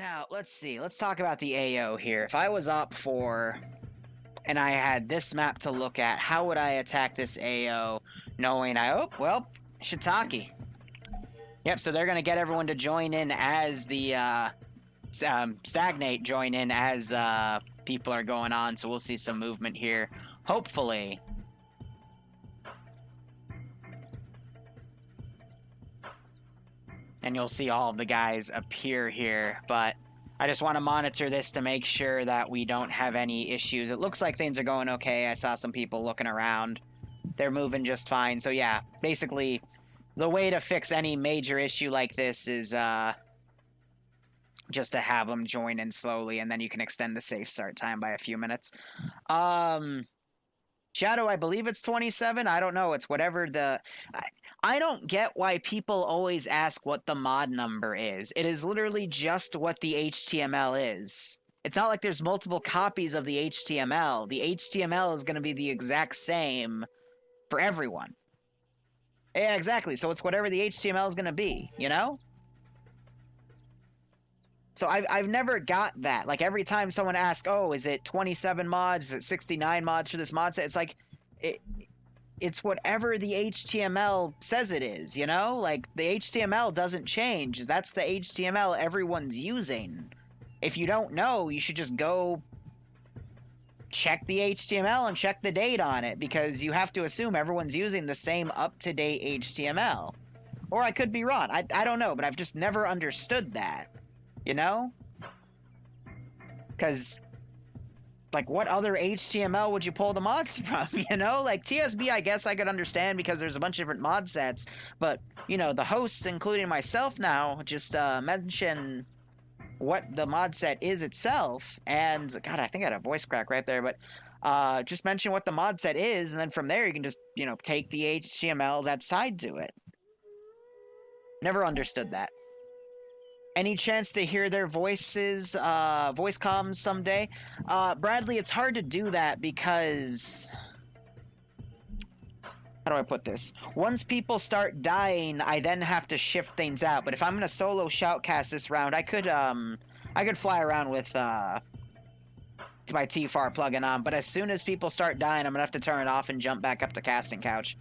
Now, let's see. Let's talk about the AO here. If I was OPFOR and I had this map to look at, how would I attack this AO knowing Shiitake. Yep, so they're going to get everyone to join in as the stagnate join in as people are going on, so we'll see some movement here. Hopefully. And you'll see all of the guys appear here, but I just want to monitor this to make sure that we don't have any issues. It looks like things are going okay. I saw some people looking around. They're moving just fine. So yeah, basically, the way to fix any major issue like this is just to have them join in slowly, and then you can extend the safe start time by a few minutes. Shadow, I believe it's 27. I don't know. It's whatever the... I don't get why people always ask what the mod number is. It is literally just what the HTML is. It's not like there's multiple copies of the HTML. The HTML is going to be the exact same for everyone. Yeah, exactly. So it's whatever the HTML is going to be, you know? So I've never got that. Like, every time someone asks, oh, is it 27 mods? Is it 69 mods for this mod set? It's like... It's whatever the HTML says it is, you know? Like, the HTML doesn't change. That's the HTML everyone's using. If you don't know, you should just go check the HTML and check the date on it, because you have to assume everyone's using the same up-to-date HTML. Or I could be wrong. I don't know, but I've just never understood that, you know? Because... like, what other HTML would you pull the mods from, you know? Like, TSB, I guess I could understand because there's a bunch of different mod sets, but, you know, the hosts, including myself now, just mention what the mod set is itself, and, God, I think I had a voice crack right there, but just mention what the mod set is, and then from there you can just, you know, take the HTML that's tied to it. Never understood that. Any chance to hear their voices, voice comms someday? Bradley, it's hard to do that because... how do I put this? Once people start dying, I then have to shift things out. But if I'm gonna solo shoutcast this round, I could fly around with, my TFAR plugin on. But as soon as people start dying, I'm gonna have to turn it off and jump back up to casting couch.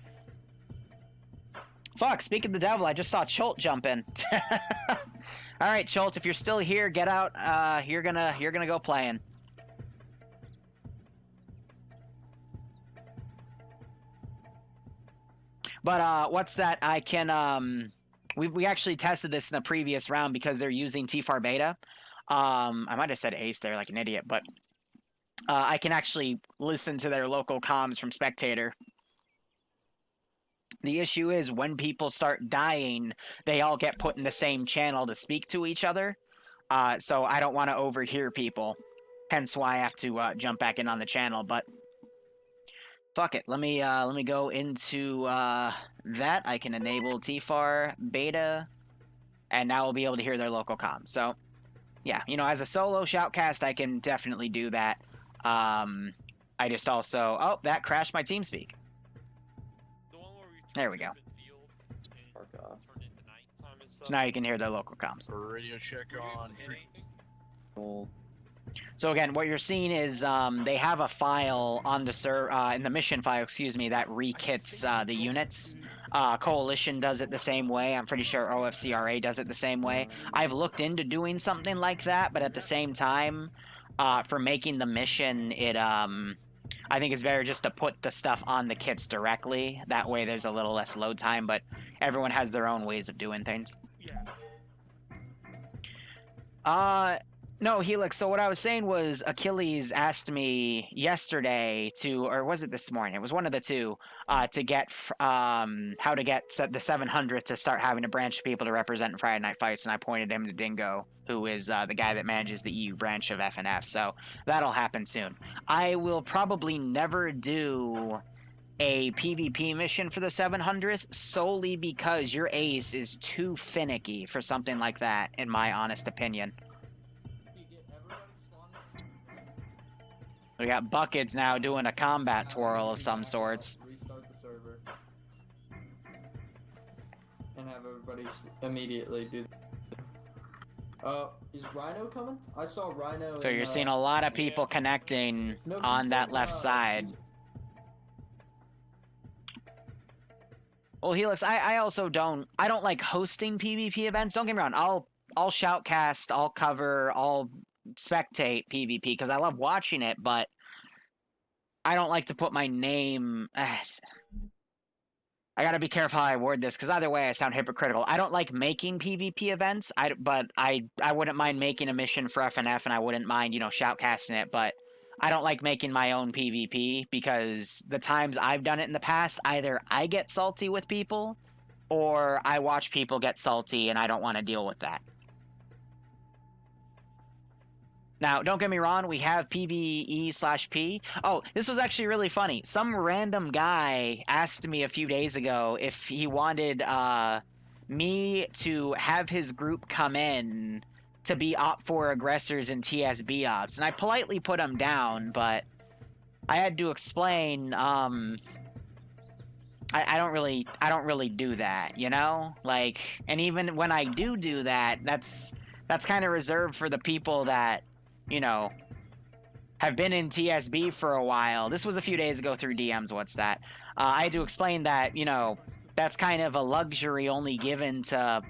Fuck, speaking of the devil, I just saw Cholt jump in. All right, Cholt, if you're still here, get out. You're gonna go playing. But what's that? I can we actually tested this in a previous round because they're using TFAR beta. I might have said Ace there like an idiot, but I can actually listen to their local comms from Spectator. The issue is when people start dying, they all get put in the same channel to speak to each other. So I don't want to overhear people. Hence why I have to jump back in on the channel. But fuck it. Let me go into that. I can enable TFAR beta, and now we'll be able to hear their local comms. So yeah, you know, as a solo shoutcast, I can definitely do that. I just also... oh, that crashed my TeamSpeak. There we go. So now you can hear their local comms. Radio check on. So again, what you're seeing is they have a file on the in the mission file, excuse me, that rekits the units. Coalition does it the same way. I'm pretty sure OFCRA does it the same way. I've looked into doing something like that, but at the same time, for making the mission, it I think it's better just to put the stuff on the kits directly. That way there's a little less load time, but everyone has their own ways of doing things. No, Helix, so what I was saying was Achilles asked me yesterday to, or was it this morning? It was one of the two, to get, how to get the 700 to start having a branch of people to represent in Friday Night Fights, and I pointed him to Dingo, who is the guy that manages the EU branch of FNF, so that'll happen soon. I will probably never do a PvP mission for the 700th solely because your ace is too finicky for something like that, in my honest opinion. We got Buckets now doing a combat twirl of some sorts. Restart the server. And have everybody immediately do. Is Rhino coming? I saw Rhino. So you're seeing a lot of people connecting on that left side. Well, Helix, I also don't like hosting PvP events. Don't get me wrong. I'll shoutcast, I'll cover, I'll spectate PvP because I love watching it, but I don't like to put my name. I gotta be careful how I word this because either way I sound hypocritical. I don't like making PvP events, but I wouldn't mind making a mission for FNF and I wouldn't mind, shoutcasting it, but I don't like making my own PvP because the times I've done it in the past, either I get salty with people or I watch people get salty and I don't want to deal with that. Now, don't get me wrong, we have PvE/P. Oh, this was actually really funny. Some random guy asked me a few days ago if he wanted me to have his group come in to be OPFOR aggressors in TSB ops. And I politely put him down, but I had to explain, I don't really do that, you know? Like, and even when I do that, that's kind of reserved for the people that, have been in TSB for a while. This was a few days ago through DMs, what's that? I had to explain that, that's kind of a luxury only given to,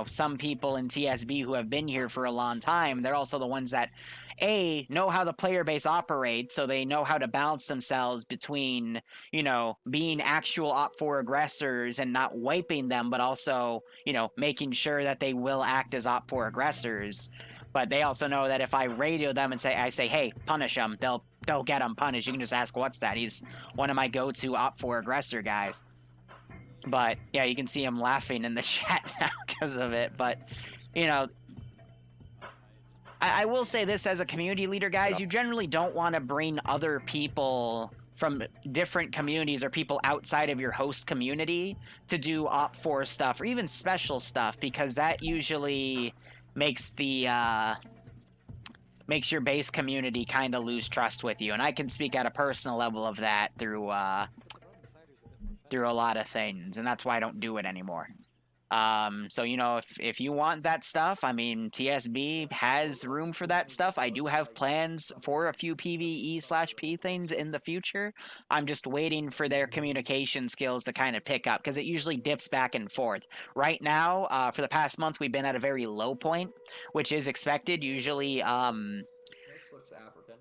some people in TSB who have been here for a long time. They're also the ones that, A, know how the player base operates, so they know how to balance themselves between, being actual OPFOR aggressors and not wiping them, but also, making sure that they will act as OPFOR aggressors. But they also know that if I radio them and I say, hey, punish him, they'll get him punished. You can just ask, what's that? He's one of my go-to OPFOR aggressor guys. But, yeah, you can see him laughing in the chat now because of it. But, I will say this as a community leader, guys. You generally don't want to bring other people from different communities or people outside of your host community to do OPFOR stuff or even special stuff because that usually makes your base community kind of lose trust with you, and I can speak at a personal level of that through a lot of things, and that's why I don't do it anymore. So if you want that stuff, I mean, TSB has room for that stuff. I do have plans for a few PvE/P things in the future. I'm just waiting for their communication skills to kind of pick up because it usually dips back and forth. Right now, for the past month, we've been at a very low point, which is expected. Usually, This looks African.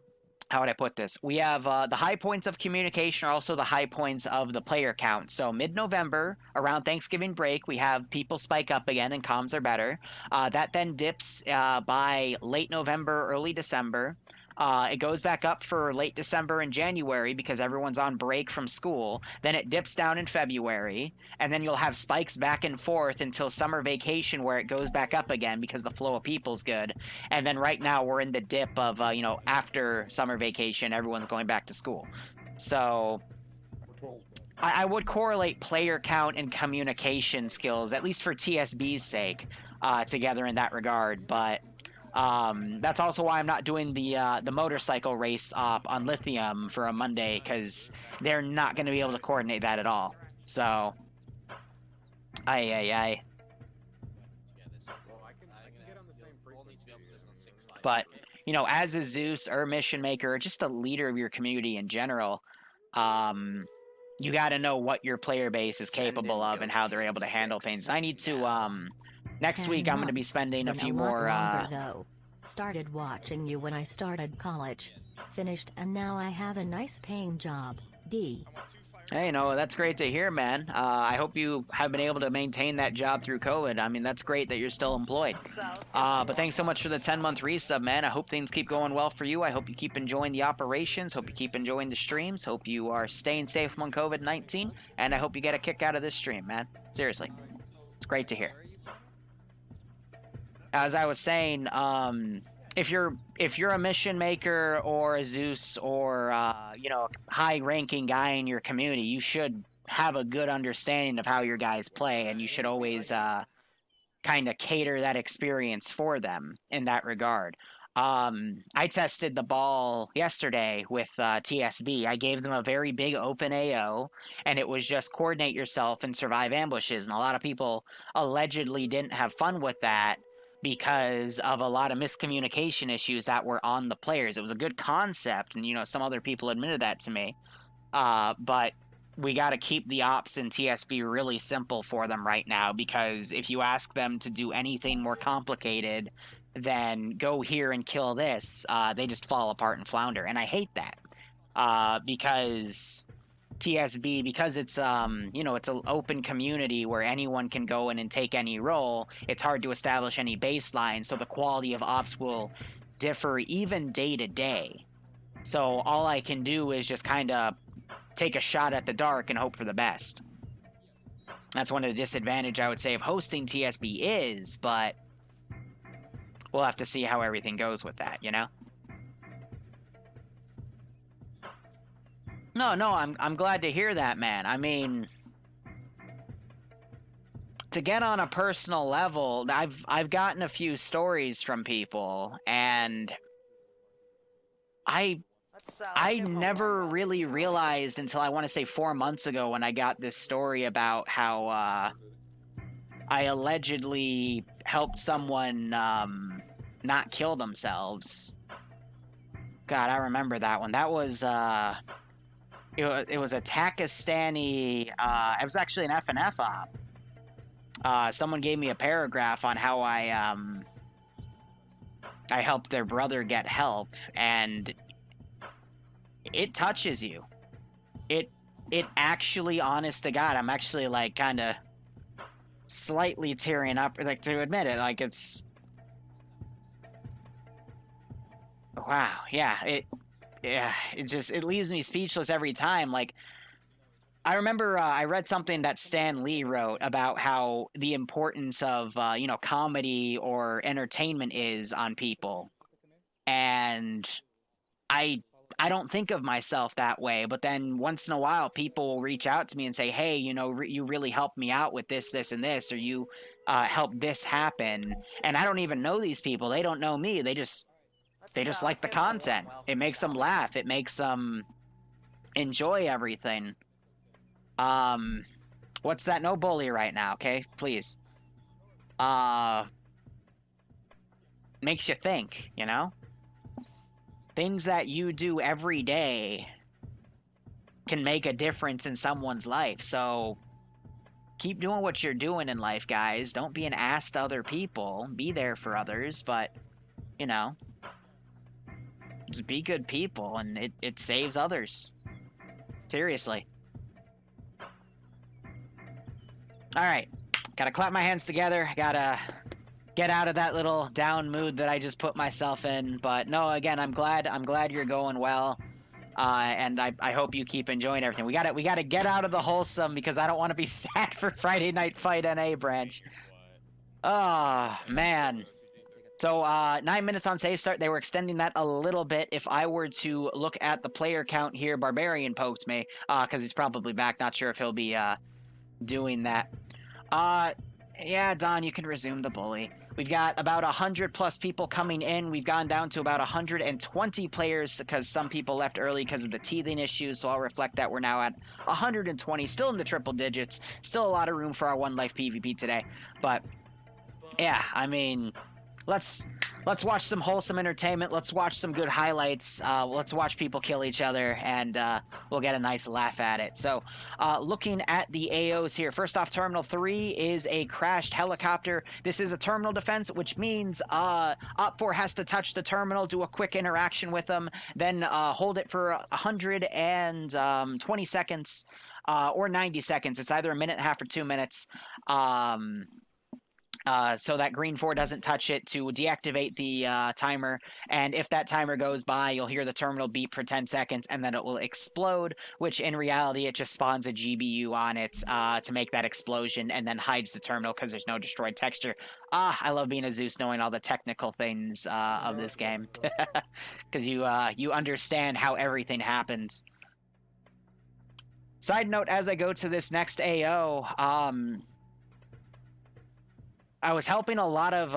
how would I put this? We have the high points of communication are also the high points of the player count. So mid-November, around Thanksgiving break, we have people spike up again and comms are better. That then dips by late November, early December. It goes back up for late December and January because everyone's on break from school. Then it dips down in February, and then you'll have spikes back and forth until summer vacation where it goes back up again because the flow of people's good. And then right now we're in the dip of, after summer vacation, everyone's going back to school. So I would correlate player count and communication skills, at least for TSB's sake, together in that regard. But that's also why I'm not doing the motorcycle race op on Lithium for a Monday, because they're not going to be able to coordinate that at all. So, But, as a Zeus or a mission maker, or just a leader of your community in general, you got to know what your player base is capable of and how they're able to handle things. I need to, next week I'm going to be spending a few more, Started watching you when I started college. Finished and now I have a nice paying job. D. Hey, that's great to hear, man. I hope you have been able to maintain that job through COVID. I mean, that's great that you're still employed. But thanks so much for the 10-month resub, man. I hope things keep going well for you. I hope you keep enjoying the operations. Hope you keep enjoying the streams. Hope you are staying safe among COVID-19. And I hope you get a kick out of this stream, man. Seriously. It's great to hear. As I was saying, if you're a mission maker or a Zeus or a high-ranking guy in your community, you should have a good understanding of how your guys play, and you should always kind of cater that experience for them in that regard. I tested the ball yesterday with TSB. I gave them a very big open AO, and it was just coordinate yourself and survive ambushes. And a lot of people allegedly didn't have fun with that. because of a lot of miscommunication issues that were on the players. It was a good concept, and, you know, some other people admitted that to me. But we got to keep the ops in TSB really simple for them right now, because if you ask them to do anything more complicated than go here and kill this, they just fall apart and flounder. And I hate that, because TSB, because it's you know, it's an open community where anyone can go in and take any role. It's hard to establish any baseline, so the quality of ops will differ even day to day. So all I can do is just kind of take a shot at the dark and hope for the best. That's one of the disadvantages I would say of hosting TSB is, but we'll have to see how everything goes with that, you know? No, I'm glad to hear that, man. I mean, to get on a personal level, I've gotten a few stories from people, and I never really realized until I want to say 4 months ago when I got this story about how I allegedly helped someone not kill themselves. God, I remember that one. That was it was a Takistani. It was actually an FNF op. Someone gave me a paragraph on how I helped their brother get help, and it touches you. It actually, honest to God, I'm actually like kind of slightly tearing up, like, to admit it. Like, it's, wow, yeah, it leaves me speechless every time. Like, I remember I read something that Stan Lee wrote about how the importance of you know, comedy or entertainment is on people, and I don't think of myself that way, but then once in a while people will reach out to me and say, hey, you know, you really helped me out with this, this, and this, or you helped this happen, and I don't even know these people. They don't know me. They just like the content. It makes them laugh. It makes them enjoy everything. What's that? No bully right now, okay? Please. Makes you think, you know? Things that you do every day can make a difference in someone's life. So keep doing what you're doing in life, guys. Don't be an ass to other people. Be there for others, but, you know, just be good people, and it saves others. Seriously. Alright. Gotta clap my hands together. Gotta get out of that little down mood that I just put myself in. But no, again, I'm glad you're going well. And I hope you keep enjoying everything. We gotta get out of the wholesome, because I don't want to be sad for Friday Night Fight NA branch. Oh, man. So, 9 minutes on save start. They were extending that a little bit. If I were to look at the player count here, Barbarian poked me, because he's probably back. Not sure if he'll be doing that. Yeah, Don, you can resume the bully. We've got about 100 plus people coming in. We've gone down to about 120 players because some people left early because of the teething issues, so I'll reflect that we're now at 120, still in the triple digits. Still a lot of room for our one life PvP today. But yeah, I mean, let's watch some wholesome entertainment. Let's watch some good highlights. Let's watch people kill each other, and we'll get a nice laugh at it. So, looking at the AOs here. First off, Terminal 3 is a crashed helicopter. This is a terminal defense, which means OPFOR has to touch the terminal, do a quick interaction with them, then hold it for 120 seconds or 90 seconds. It's either a minute and a half or 2 minutes. So that GREENFOR doesn't touch it to deactivate the timer, and if that timer goes by, you'll hear the terminal beep for 10 seconds, and then it will explode, which in reality, it just spawns a GBU on it to make that explosion, and then hides the terminal because there's no destroyed texture. I love being a Zeus, knowing all the technical things of this game, because you understand how everything happens. Side note, as I go to this next AO, I was helping a lot of,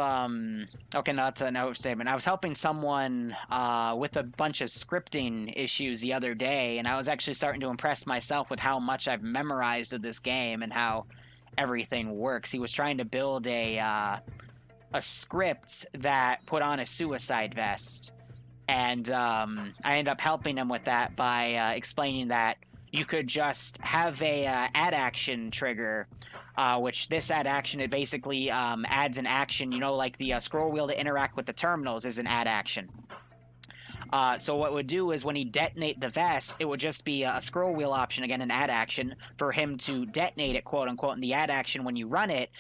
okay, no, that's an overstatement. I was helping someone with a bunch of scripting issues the other day, and I was actually starting to impress myself with how much I've memorized of this game and how everything works. He was trying to build a a script that put on a suicide vest. And I ended up helping him with that by explaining that you could just have a add action trigger, which this add action, it basically adds an action, you know, like the scroll wheel to interact with the terminals is an add action. So what it would do is when he detonate the vest, it would just be a scroll wheel option, again, an add action, for him to detonate it, quote unquote. And the add action, when you run it,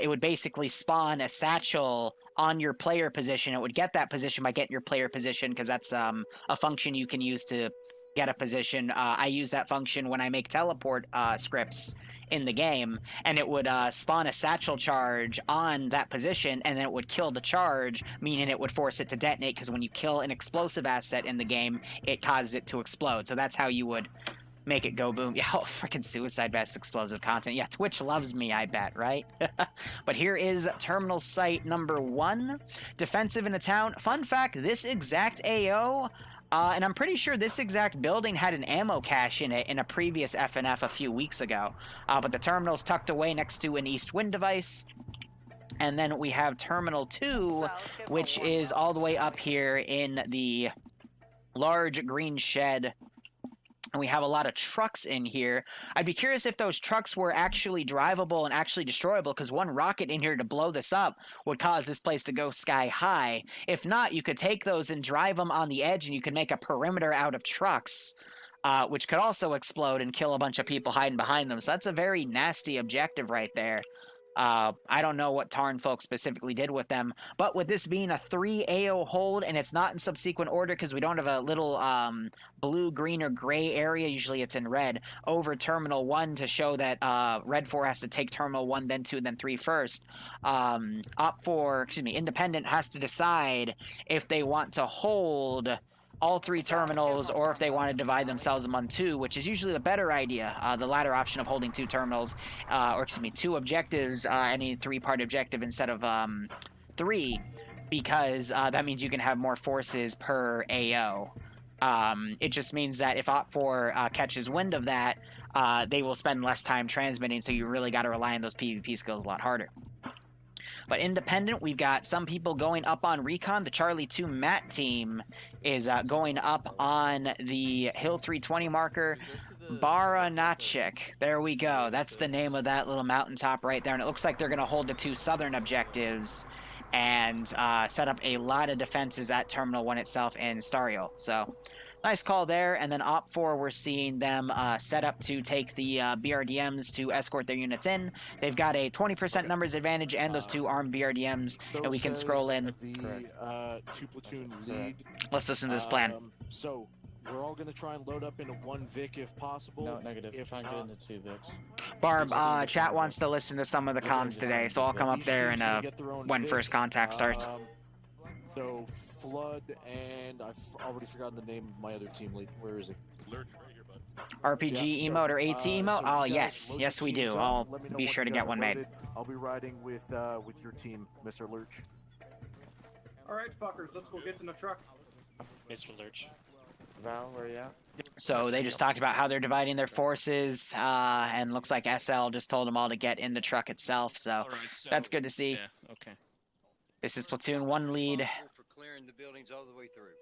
it would basically spawn a satchel on your player position. It would get that position by getting your player position, because that's a function you can use to get a position. I use that function when I make teleport scripts in the game, and it would spawn a satchel charge on that position, and then it would kill the charge, meaning it would force it to detonate, because when you kill an explosive asset in the game, it causes it to explode. So that's how you would make it go boom. Yeah, oh, freaking suicide vest explosive content. Yeah, Twitch loves me, I bet, right? But here is terminal site number 1, defensive in a town. Fun fact, this exact AO, and I'm pretty sure this exact building had an ammo cache in it in a previous FNF a few weeks ago. But the terminal's tucked away next to an east wind device. And then we have Terminal 2, which is all the way up here in the large green shed. And we have a lot of trucks in here. I'd be curious if those trucks were actually drivable and actually destroyable, because one rocket in here to blow this up would cause this place to go sky high. If not, you could take those and drive them on the edge, and you could make a perimeter out of trucks, which could also explode and kill a bunch of people hiding behind them. So that's a very nasty objective right there. I don't know what Tarn folks specifically did with them, but with this being a 3 AO hold, and it's not in subsequent order because we don't have a little blue, green, or gray area, usually it's in red, over Terminal 1 to show that Red 4 has to take Terminal 1, then 2, then 3 first. Independent has to decide if they want to hold all 3 terminals, or if they want to divide themselves among 2, which is usually the better idea, the latter option of holding 2 terminals, 2 objectives, any 3-part objective instead of 3, because that means you can have more forces per AO. It just means that if OPFOR catches wind of that, they will spend less time transmitting, so you really got to rely on those PvP skills a lot harder. But independent, we've got some people going up on Recon. The Charlie 2 Matt team is going up on the Hill 320 marker. Baranachik. There we go. That's the name of that little mountaintop right there. And it looks like they're going to hold the 2 southern objectives and set up a lot of defenses at Terminal 1 itself and Stario. So nice call there. And then OPFOR, we're seeing them set up to take the BRDMs to escort their units in. They've got a 20% numbers advantage and those 2 armed BRDMs, and we can scroll in. The 2 platoon lead. Let's listen to this plan. So we're all going to try and load up into 1 Vic if possible. No, negative. If Try and get not, into 2 Vics. Barb, chat wants to listen to some of the cons today, so I'll come up there and when first contact starts. So Flood, and I've already forgotten the name of my other team lead. Where is he? RPG emote or AT emote? Oh, yes. Yes, we do. I'll be sure to get one made. I'll be riding with your team, Mr. Lurch. Alright, fuckers, let's go get in the truck. Mr. Lurch. Val, where are you at? So they just talked about how they're dividing their forces, and looks like SL just told them all to get in the truck itself, so that's good to see. Yeah, okay. This is Platoon 1 lead. For clearing the buildings all the way through.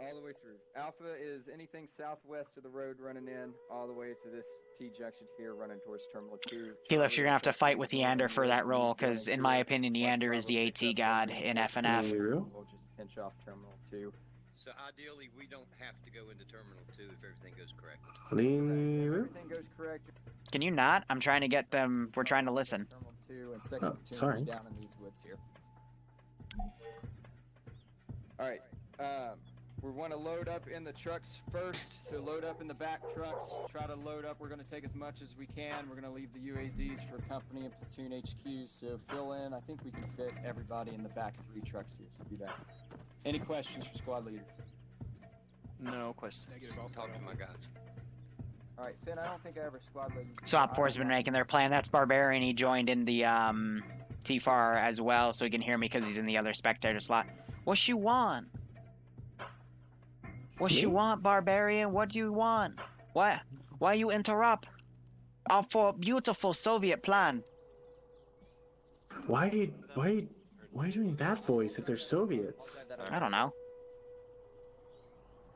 All the way through. Alpha is anything southwest of the road running in, all the way to this T-junction here running towards Terminal 2. Felix, you're going to have to fight with Yander for that role, because in my opinion, Yander is the AT god in FNF. We'll just pinch off Terminal 2. So ideally, we don't have to go into Terminal 2 if everything goes correct. Everything goes correct. Can you not? I'm trying to get them. We're trying to listen. Terminal 2 and second platoon down in these woods here. Alright, we want to load up in the trucks first, so load up in the back trucks, try to load up, we're going to take as much as we can, we're going to leave the UAZs for company and platoon HQ, so fill in, I think we can fit everybody in the back 3 trucks here, so do that. Any questions for squad leaders? No questions. I'll talk to my guys. Alright, Finn, I don't think I ever squad lead. So OPFOR's been making their plan. That's Barbarian. He joined in the TFAR as well, so he can hear me because he's in the other spectator slot. What you want? What you want, Barbarian? What do you want? What? Why you interrupt? For beautiful Soviet plan. Why Why are you doing that voice if they're Soviets? I don't know.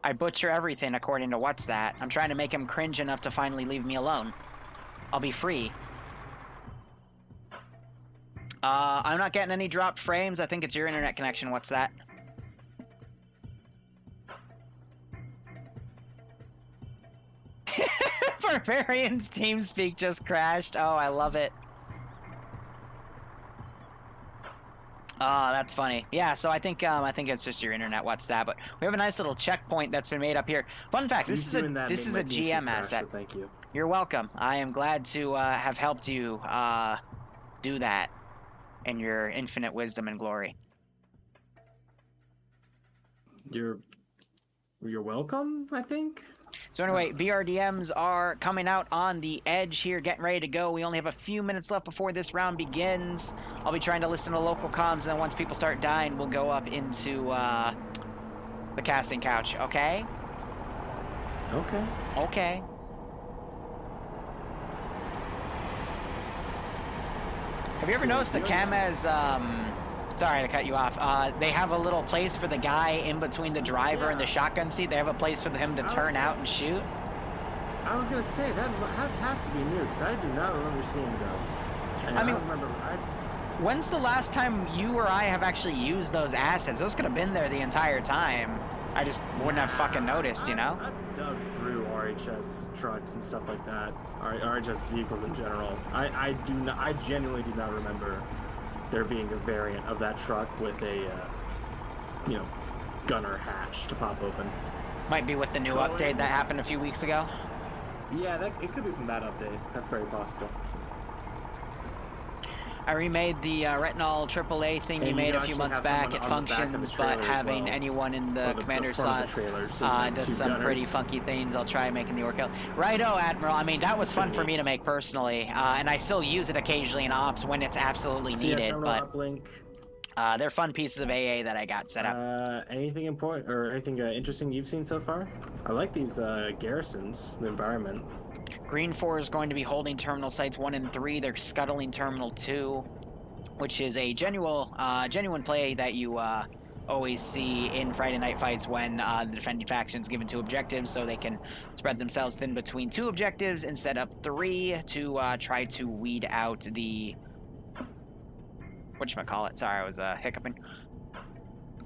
I butcher everything according to what's that. I'm trying to make him cringe enough to finally leave me alone. I'll be free. I'm not getting any dropped frames. I think it's your internet connection. What's that? Barbarian's TeamSpeak just crashed. Oh, I love it. Oh, that's funny. Yeah, so I think it's just your internet. What's that? But we have a nice little checkpoint that's been made up here. Fun fact: this is a GM asset. So thank you. You're welcome. I am glad to have helped you do that in your infinite wisdom and glory. You're welcome, I think. So anyway, BRDMs are coming out on the edge here, getting ready to go. We only have a few minutes left before this round begins. I'll be trying to listen to local comms, and then once people start dying, we'll go up into the casting couch, okay? Okay. Okay. Have you ever noticed the cameras, sorry to cut you off, they have a little place for the guy in between the driver and the shotgun seat? They have a place for him to turn out and shoot? I was going to say, that has to be new, because I do not remember seeing those. And I mean, when's the last time you or I have actually used those assets? Those could have been there the entire time. I just wouldn't have fucking noticed, you know? I've dug through RHS trucks and stuff like that, RHS vehicles in general. I genuinely do not remember there being a variant of that truck with a, gunner hatch to pop open. Might be with the new update that happened a few weeks ago. Yeah, it could be from that update. That's very possible. I remade the retinol AAA thing you made a few months back. It functions, but having anyone in the commander's slot does some pretty funky things. I'll try making the Orkel. Righto, Admiral. I mean, that was fun for me to make personally, and I still use it occasionally in ops when it's absolutely needed, but they're fun pieces of AA that I got set up. Anything important or anything interesting you've seen so far? I like these garrisons, the environment. GREENFOR is going to be holding Terminal Sites 1 and 3. They're scuttling Terminal 2, which is a genuine play that you always see in Friday night fights when the defending faction's given 2 objectives, so they can spread themselves thin between 2 objectives instead of 3 to try to weed out the... whatchamacallit? Sorry, I was hiccuping.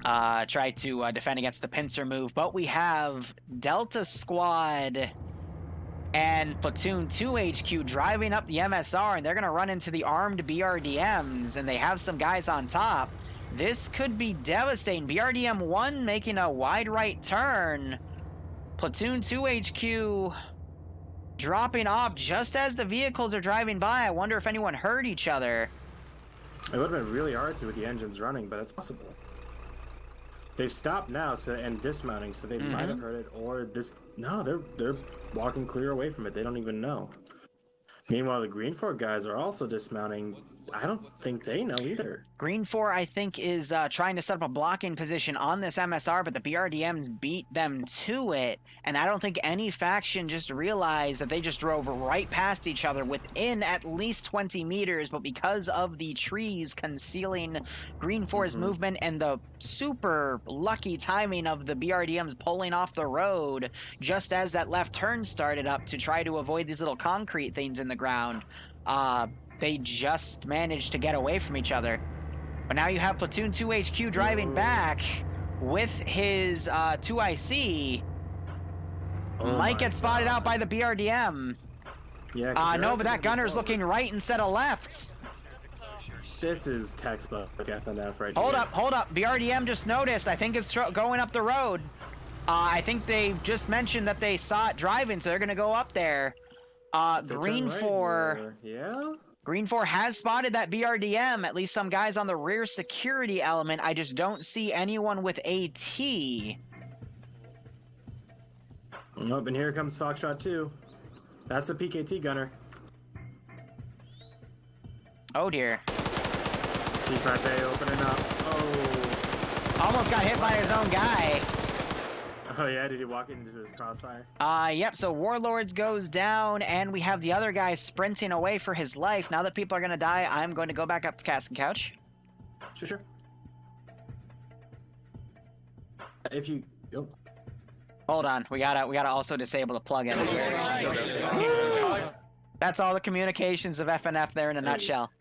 Try to defend against the pincer move, but we have Delta Squad and Platoon 2 HQ driving up the MSR, and they're going to run into the armed BRDMs, and they have some guys on top. This could be devastating. BRDM 1 making a wide right turn. Platoon 2 HQ dropping off just as the vehicles are driving by. I wonder if anyone heard each other. It would have been really hard to with the engines running, but it's possible. They've stopped now, and dismounting, so they might have heard it, or this. No, they're walking clear away from it. They don't even know. Meanwhile, the GREENFOR guys are also dismounting. I don't think they know either. GREENFOR, I think, is trying to set up a blocking position on this MSR, but the BRDMs beat them to it, and I don't think any faction just realized that they just drove right past each other within at least 20 meters, but because of the trees concealing GREENFOR's movement and the super lucky timing of the BRDMs pulling off the road just as that left turn started up to try to avoid these little concrete things in the ground, they just managed to get away from each other. But now you have Platoon 2 HQ driving back with his 2IC. Might get spotted out by the BRDM. Yeah. No, but that gunner's looking right instead of left. This is textbook FNF right Hold here. up. BRDM just noticed. I think it's going up the road. I think they just mentioned that they saw it driving, so they're going to go up there. GREENFOR... Yeah? GREENFOR has spotted that BRDM, at least some guys on the rear security element. I just don't see anyone with AT. Nope, and here comes Foxtrot 2. That's a PKT gunner. Oh dear. T5A opening up. Oh. Almost got hit by his own guy. Oh yeah, did he walk into his crossfire? Yep, so Warlords goes down, and we have the other guy sprinting away for his life. Now that people are going to die, I'm going to go back up to Casting Couch. Sure. If you... Oh. Hold on, we gotta also disable the plugin. That's all the communications of FNF there in a nutshell.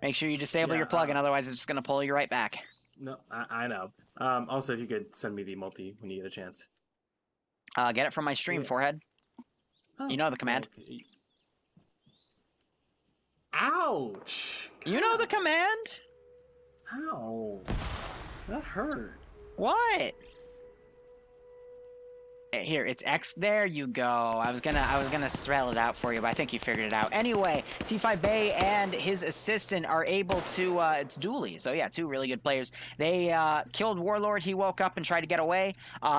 Make sure you disable your plugin, otherwise it's just gonna pull you right back. No, I know. Also, if you could send me the multi when you get a chance. Get it from my stream, Forehead. Oh, you know the command. Okay. Ouch! You know the command? Ow. That hurt. What? Here, it's X. There you go. I was gonna spell it out for you, but I think you figured it out. Anyway, T5 Bay and his assistant are able to. It's Dooley. So yeah, two really good players. They killed Warlord. He woke up and tried to get away.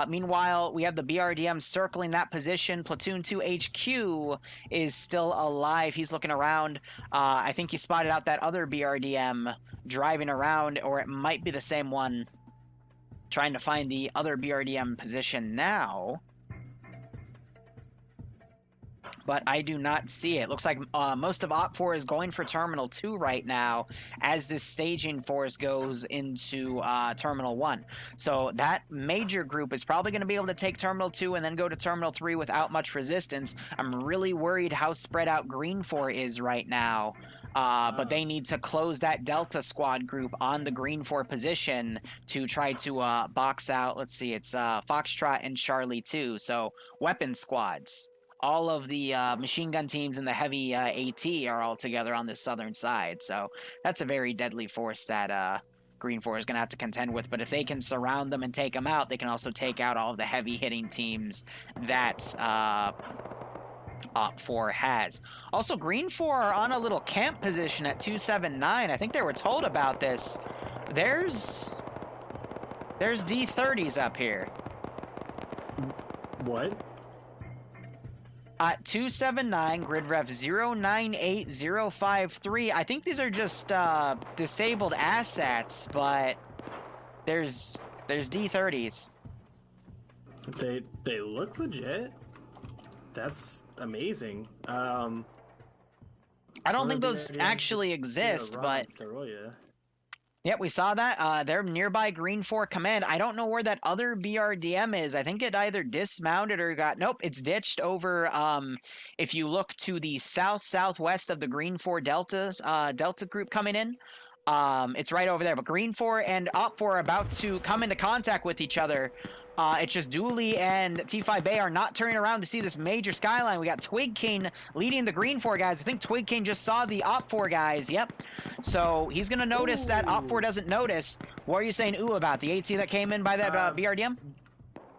Meanwhile, we have the BRDM circling that position. Platoon 2 HQ is still alive. He's looking around. I think he spotted out that other BRDM driving around, or it might be the same one. Trying to find the other BRDM position now. But I do not see it. Looks like most of OPFOR is going for Terminal 2 right now as this staging force goes into Terminal 1. So that major group is probably going to be able to take Terminal 2 and then go to Terminal 3 without much resistance. I'm really worried how spread out GREENFOR is right now. But they need to close that Delta squad group on the GREENFOR position to try to box out. Let's see, it's Foxtrot and Charlie 2. So weapon squads. All of the machine gun teams and the heavy AT are all together on the southern side. So that's a very deadly force that GREENFOR is going to have to contend with. But if they can surround them and take them out, they can also take out all of the heavy hitting teams that OPFOR has. Also, GREENFOR are on a little camp position at 279. I think they were told about this. There's D30s up here. What? 279, grid ref 098053. I think these are just disabled assets, but there's D30s. They look legit. That's amazing. I don't think those actually exist, but yeah, we saw that. They're nearby GREENFOR command. I don't know where that other BRDM is. I think it either dismounted or got... Nope, it's ditched over... if you look to the southwest of the GREENFOR Delta group coming in, it's right over there. But GREENFOR and OPFOR are about to come into contact with each other. It's just Dooley and T5 Bay are not turning around to see this major skyline. We got Twig King leading the GREENFOR guys. I think Twig King just saw the OPFOR guys. Yep. So he's going to notice that OPFOR doesn't notice. What are you saying ooh about? The AT that came in by that BRDM?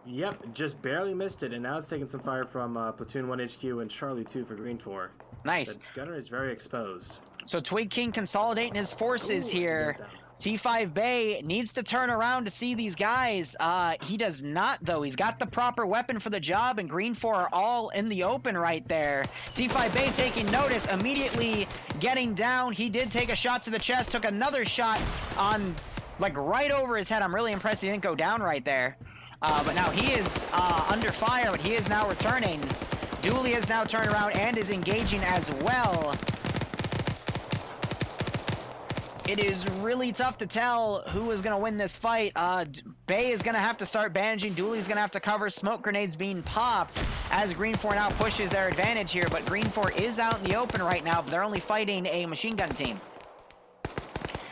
Yep, just barely missed it, and now it's taking some fire from Platoon 1 HQ and Charlie 2 for GREENFOR. Nice. The gunner is very exposed. So Twig King consolidating his forces here. T5 Bay needs to turn around to see these guys. He does not, though. He's got the proper weapon for the job, and GREENFOR are all in the open right there. T5 Bay taking notice, immediately getting down. He did take a shot to the chest, took another shot on, like, right over his head. I'm really impressed he didn't go down right there. But now he is under fire, but he is now returning. Dooley has now turned around and is engaging as well. It is really tough to tell who is going to win this fight. Bay is going to have to start bandaging. Dooley's going to have to cover. Smoke grenades being popped as GREENFOR now pushes their advantage here. But GREENFOR is out in the open right now, but they're only fighting a machine gun team.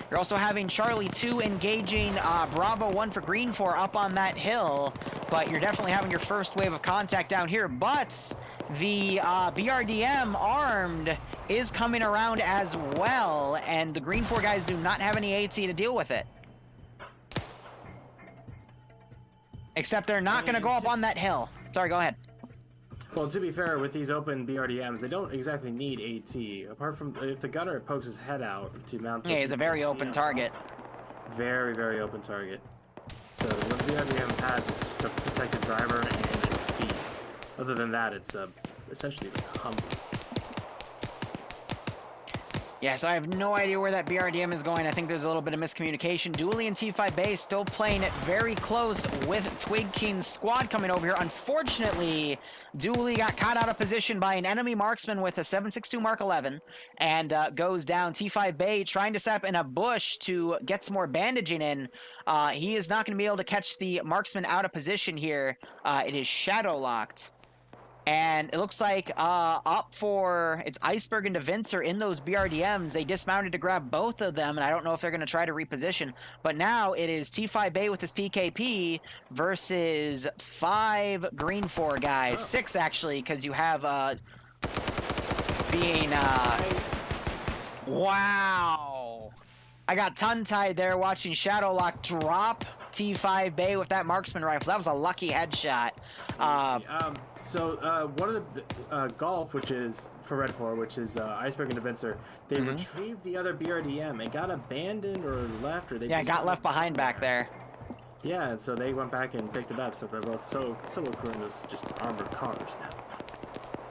You're also having Charlie 2 engaging Bravo 1 for GREENFOR up on that hill. But you're definitely having your first wave of contact down here. But the BRDM armed is coming around as well, and the GREENFOR guys do not have any AT to deal with it. Except they're not going to go up on that hill. Sorry, go ahead. Well, to be fair, with these open BRDMs, they don't exactly need AT. Apart from if the gunner pokes his head out to mount... Yeah, he's a very open target. Very, very open target. So what the BRDM has is just a protected driver and its speed. Other than that, it's essentially like a Humvee. Yeah, so I have no idea where that BRDM is going. I think there's a little bit of miscommunication. Dooley and T5 Bay still playing it very close with Twig King's squad coming over here. Unfortunately, Dooley got caught out of position by an enemy marksman with a 7.62 Mark 11 and goes down. T5 Bay trying to set up in a bush to get some more bandaging in. He is not going to be able to catch the marksman out of position here. It is shadow locked. And it looks like OPFOR, it's Iceberg and DeVincer in those BRDMs. They dismounted to grab both of them, and I don't know if they're going to try to reposition. But now it is T5 Bay with his PKP versus 5 GREENFOR guys. Oh. 6, actually, because you have wow. I got tongue-tied there watching Shadowlock drop T5 Bay with that marksman rifle. That was a lucky headshot. One of the Golf, which is for Red 4, which is Iceberg and DeVincer, they retrieved the other BRDM. It got abandoned or left, or they it got left behind back there. Yeah, and so they went back and picked it up. So they're both solo crewing this just armored cars now.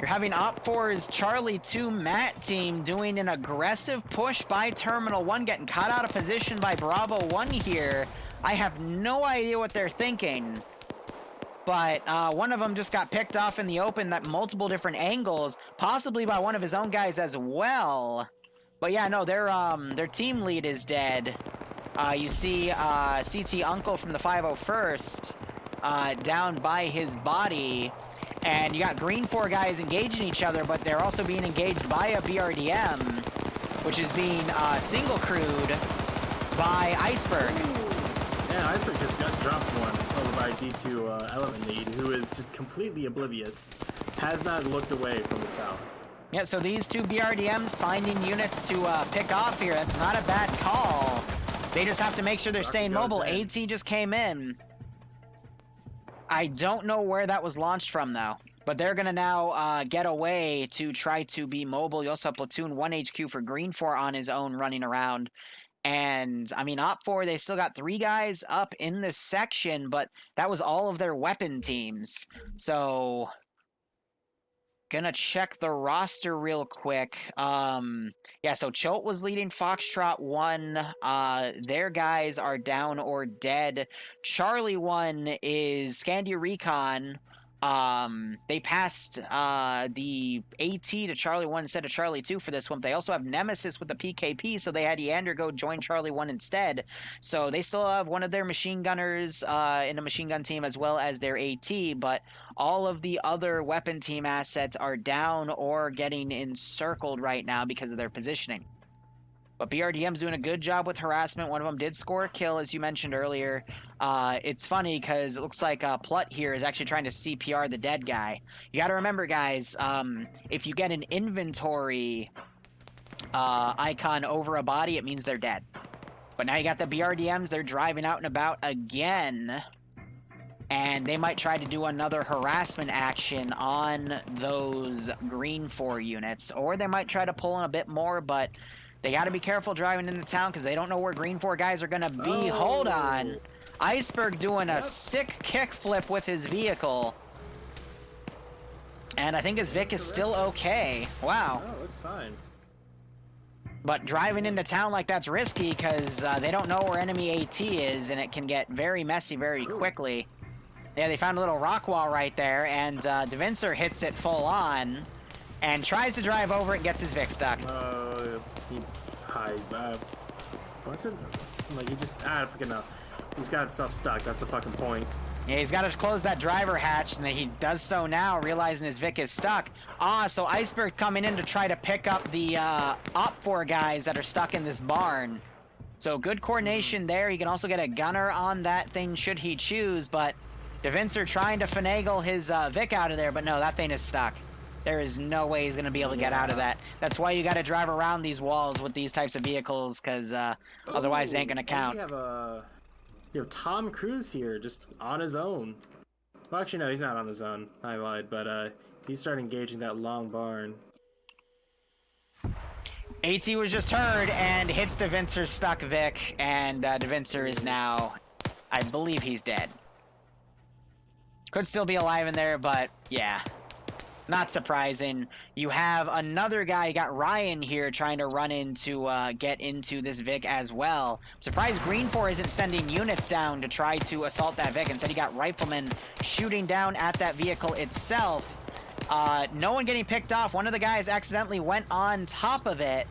You're having OPFOR's Charlie 2 Matt team doing an aggressive push by Terminal 1, getting caught out of position by Bravo 1 here. I have no idea what they're thinking, but one of them just got picked off in the open at multiple different angles, possibly by one of his own guys as well. But yeah, no, their team lead is dead. You see CT Uncle from the 501st down by his body, and you got GREENFOR guys engaging each other, but they're also being engaged by a BRDM, which is being single crewed by Iceberg. Yeah, Iceberg just got dropped one over by D2 Element Lead, who is just completely oblivious, has not looked away from the south. Yeah, so these 2 BRDMs finding units to pick off here. That's not a bad call. They just have to make sure they're staying mobile. AT just came in. I don't know where that was launched from, though. But they're going to now get away to try to be mobile. You also have Platoon 1 HQ for GREENFOR on his own running around. And, I mean, OPFOR, they still got 3 guys up in this section, but that was all of their weapon teams. So, gonna check the roster real quick. Yeah, so Cholt was leading Foxtrot 1. Their guys are down or dead. Charlie 1 is Scandia Recon. They passed the AT to Charlie 1 instead of Charlie 2 for this one. They also have Nemesis with the PKP, so they had Yander go join Charlie 1 instead. So they still have one of their machine gunners in a machine gun team as well as their AT, but all of the other weapon team assets are down or getting encircled right now because of their positioning. But BRDM's doing a good job with harassment. One of them did score a kill, as you mentioned earlier. It's funny because it looks like Plut here is actually trying to CPR the dead guy. You got to remember, guys, if you get an inventory icon over a body, it means they're dead. But now you got the BRDMs. They're driving out and about again. And they might try to do another harassment action on those GREENFOR units. Or they might try to pull in a bit more, but they got to be careful driving into town because they don't know where GREENFOR guys are going to be. Oh. Hold on. Iceberg doing a sick kickflip with his vehicle. And I think his Vic is still okay. Wow. Oh, looks fine. But driving into town like that's risky because they don't know where enemy AT is, and it can get very messy very quickly. Yeah, they found a little rock wall right there, and DeVincer hits it full on and tries to drive over it and gets his Vic stuck. What's it? Like, he just, I freaking know. He's got stuff stuck, that's the fucking point. Yeah, he's got to close that driver hatch, and he does so now, realizing his Vic is stuck. So Iceberg coming in to try to pick up the OPFOR guys that are stuck in this barn. So good coordination there. He can also get a gunner on that thing should he choose, but DeVincer trying to finagle his Vic out of there, but no, that thing is stuck. There is no way he's going to be able to get out of that. That's why you got to drive around these walls with these types of vehicles, because otherwise they ain't going to count. You have Tom Cruise here, just on his own. Well, actually, no, he's not on his own. I lied, but he started engaging that long barn. AT was just heard and hits DeVincer's stuck Vic, and DeVincer is now, I believe he's dead. Could still be alive in there, but yeah. Not surprising. You have another guy, you got Ryan here trying to run into, get into this Vic as well. Surprised GREENFOR isn't sending units down to try to assault that Vic. Instead, you got riflemen shooting down at that vehicle itself. No one getting picked off. One of the guys accidentally went on top of it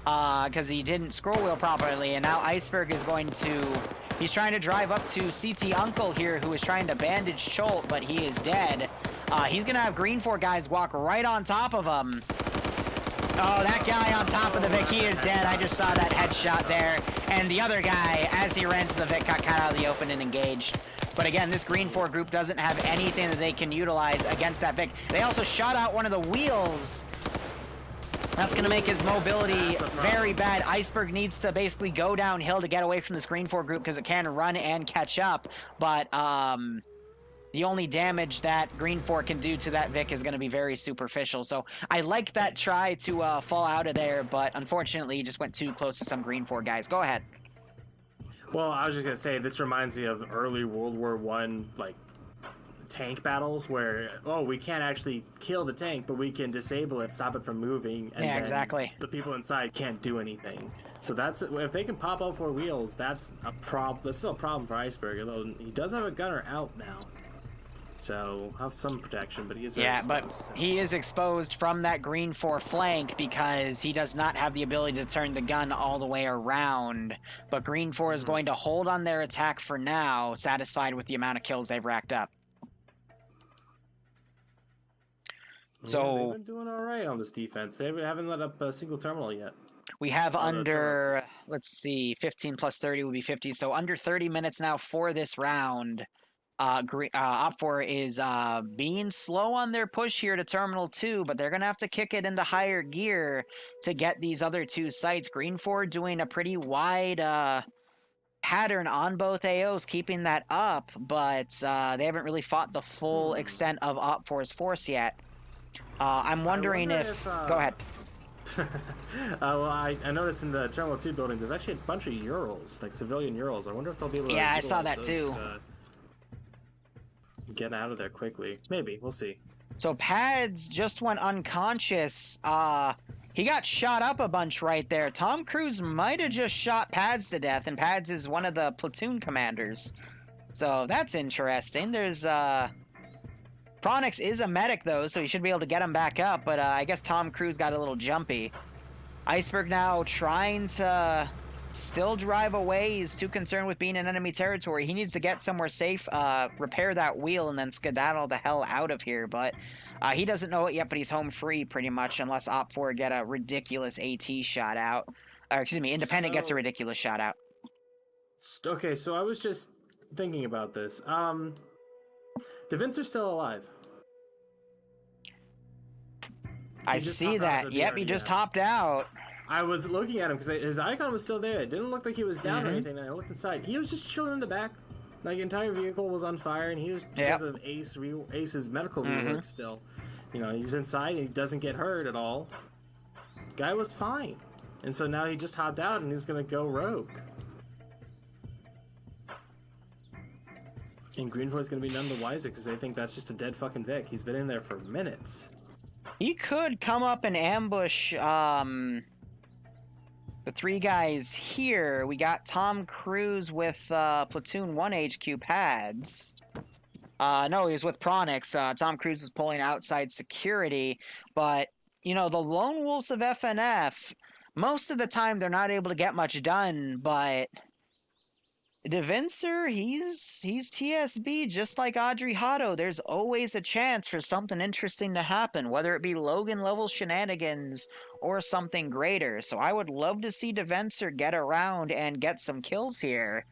because he didn't scroll wheel properly, and now Iceberg is going to... He's trying to drive up to CT Uncle here, who is trying to bandage Cholt, but he is dead. He's going to have GREENFOR guys walk right on top of him. Oh, that guy on top of the Vic, he is dead. I just saw that headshot there. And the other guy, as he ran to the Vic, got cut out of the open and engaged. But again, this GREENFOR group doesn't have anything that they can utilize against that Vic. They also shot out one of the wheels. That's going to make his mobility very bad. Iceberg needs to basically go downhill to get away from this GREENFOR group because it can run and catch up. But the only damage that GREENFOR can do to that Vic is going to be very superficial. So I like that try to fall out of there, but unfortunately he just went too close to some GREENFOR guys. Go ahead. Well, I was just going to say, this reminds me of early World War I, like, tank battles where, oh, we can't actually kill the tank, but we can disable it, stop it from moving, and Yeah, then exactly. the people inside can't do anything. So that's, if they can pop all four wheels, that's a problem. That's still a problem for Iceberg, although he does have a gunner out now, so have some protection, but he is very exposed. But he is exposed from that GREENFOR flank because he does not have the ability to turn the gun all the way around. But GREENFOR is going to hold on their attack for now, satisfied with the amount of kills they've racked up. So they've been doing all right on this defense. They haven't let up a single terminal yet. We have under, let's see, 15 plus 30 would be 50. So under 30 minutes now for this round. OPFOR is being slow on their push here to Terminal 2, but they're going to have to kick it into higher gear to get these other two sites. GREENFOR doing a pretty wide pattern on both AOs, keeping that up, but they haven't really fought the full extent of OPFOR's force yet. I'm wondering if... Go ahead. Well, I noticed in the Terminal 2 building, there's actually a bunch of Urals, like civilian Urals. I wonder if they'll be able to... Yeah, I saw that too. Get out of there quickly. Maybe. We'll see. So Pads just went unconscious. He got shot up a bunch right there. Tom Cruise might have just shot Pads to death, and Pads is one of the platoon commanders. So that's interesting. There's... Pronix is a medic, though, so he should be able to get him back up, but I guess Tom Cruise got a little jumpy. Iceberg now trying to still drive away. He's too concerned with being in enemy territory. He needs to get somewhere safe, repair that wheel, and then skedaddle the hell out of here, but he doesn't know it yet, but he's home free pretty much, unless OPFOR get a ridiculous AT shot out. Or, excuse me, Independent gets a ridiculous shot out. Okay, so I was just thinking about this. DeVincer's still alive. I see that. Yep, he just hopped out. I was looking at him because his icon was still there. It didn't look like he was down or anything. And I looked inside. He was just chilling in the back. Like, the entire vehicle was on fire, and he was, because of Ace's medical rework still. You know, he's inside, and he doesn't get hurt at all. Guy was fine. And so now he just hopped out, and he's going to go rogue. And GREENFOR is going to be none the wiser because they think that's just a dead fucking Vic. He's been in there for minutes. He could come up and ambush the three guys here. We got Tom Cruise with Platoon 1 HQ Pads. No, he was with Pronix. Tom Cruise is pulling outside security. But, you know, the Lone Wolves of FNF, most of the time they're not able to get much done, but... DeVincer, he's TSB, just like Audrey Hotto. There's always a chance for something interesting to happen, whether it be Logan-level shenanigans or something greater. So I would love to see DeVincer get around and get some kills here,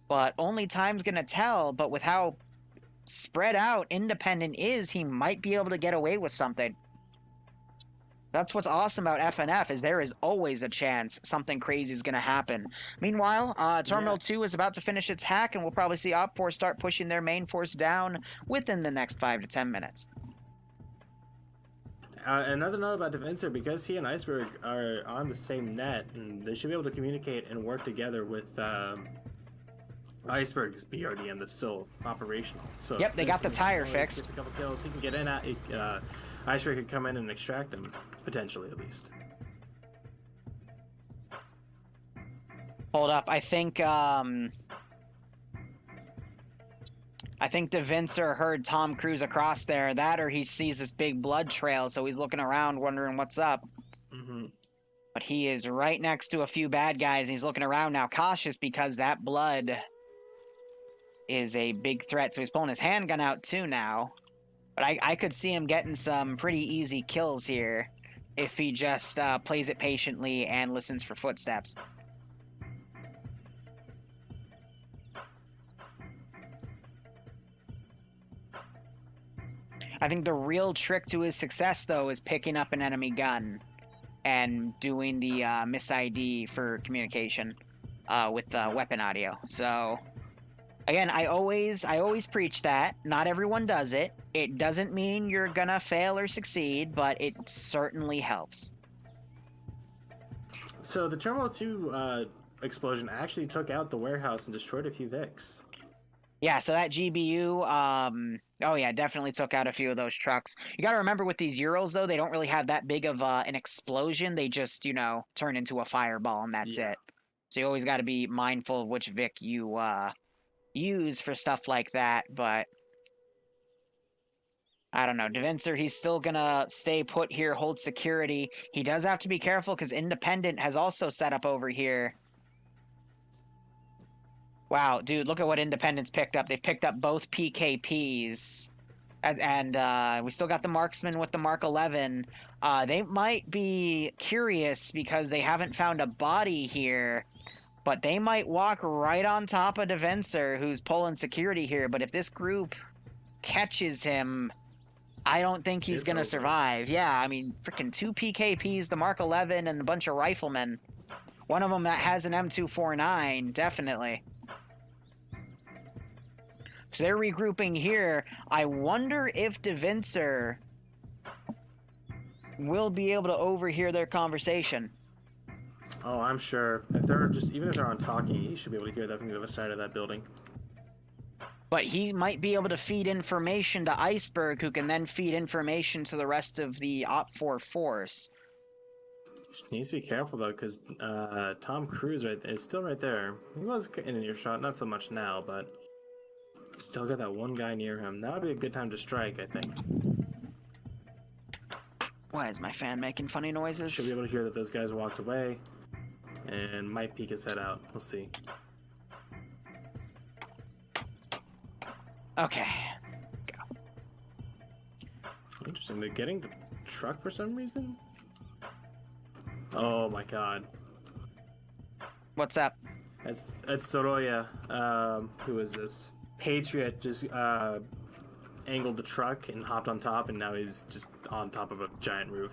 but only time's gonna tell. But with how spread out Independent is, he might be able to get away with something. That's what's awesome about FNF, is there is always a chance something crazy is going to happen. Meanwhile, Terminal 2 is about to finish its hack, and we'll probably see OPFOR start pushing their main force down within the next 5 to 10 minutes. Another note about DeVincer, because he and Iceberg are on the same net, and they should be able to communicate and work together with Iceberg's BRDM that's still operational. So Yep, they got the tire fixed. Gets a couple kills, he can get in. Iceberg could come in and extract him, potentially at least. Hold up, I think DeVincer heard Tom Cruise across there. That or he sees this big blood trail, so he's looking around wondering what's up. Mm-hmm. But he is right next to a few bad guys. He's looking around now, cautious because that blood is a big threat. So he's pulling his handgun out too now. But I could see him getting some pretty easy kills here if he just plays it patiently and listens for footsteps. I think the real trick to his success, though, is picking up an enemy gun and doing the miss ID for communication with weapon audio. So, again, I always preach that. Not everyone does it. It doesn't mean you're gonna fail or succeed, but it certainly helps. So the Terminal 2 explosion actually took out the warehouse and destroyed a few Vics. Yeah, so that GBU, oh yeah, definitely took out a few of those trucks. You gotta remember with these Urals, though, they don't really have that big of an explosion. They just, you know, turn into a fireball and that's it. So you always gotta be mindful of which Vic you use for stuff like that, but I don't know. DeVincer, he's still gonna stay put here, hold security. He does have to be careful because Independent has also set up over here. Wow, dude, look at what Independent's picked up. They've picked up both PKPs. And we still got the marksman with the Mark 11. They might be curious because they haven't found a body here. But they might walk right on top of DeVincer, who's pulling security here. But if this group catches him, I don't think he's going to survive. Yeah, I mean, freaking 2 PKPs, the Mark 11, and a bunch of riflemen. One of them that has an M249, definitely. So they're regrouping here. I wonder if DeVincer will be able to overhear their conversation. Oh, I'm sure. If they're just, even if they're on talking, he should be able to hear that from the other side of that building. But he might be able to feed information to Iceberg, who can then feed information to the rest of the OPFOR force. Needs to be careful, though, because Tom Cruise is still right there. He was in earshot, not so much now, but still got that one guy near him. That would be a good time to strike, I think. Why is my fan making funny noises? Should be able to hear that those guys walked away and might peek his head out. We'll see. Okay. Go. Interesting. They're getting the truck for some reason? Oh my god. What's up? That's Soroya. Who is this? Patriot just angled the truck and hopped on top, and now he's just on top of a giant roof.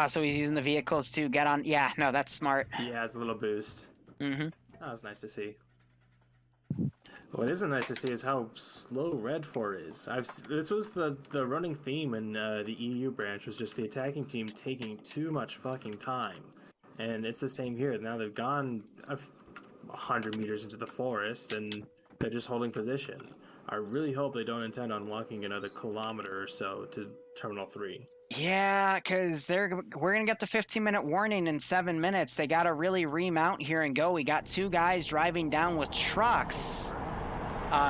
So he's using the vehicles to get on. Yeah, no, that's smart. He has a little boost. Mm-hmm. That was nice to see. What isn't nice to see is how slow Red 4 is. This was the running theme in the EU branch, was just the attacking team taking too much fucking time. And it's the same here. Now they've gone 100 meters into the forest, and they're just holding position. I really hope they don't intend on walking another kilometer or so to Terminal 3. Yeah, because we're going to get the 15-minute warning in 7 minutes. They got to really remount here and go. We got 2 guys driving down with trucks.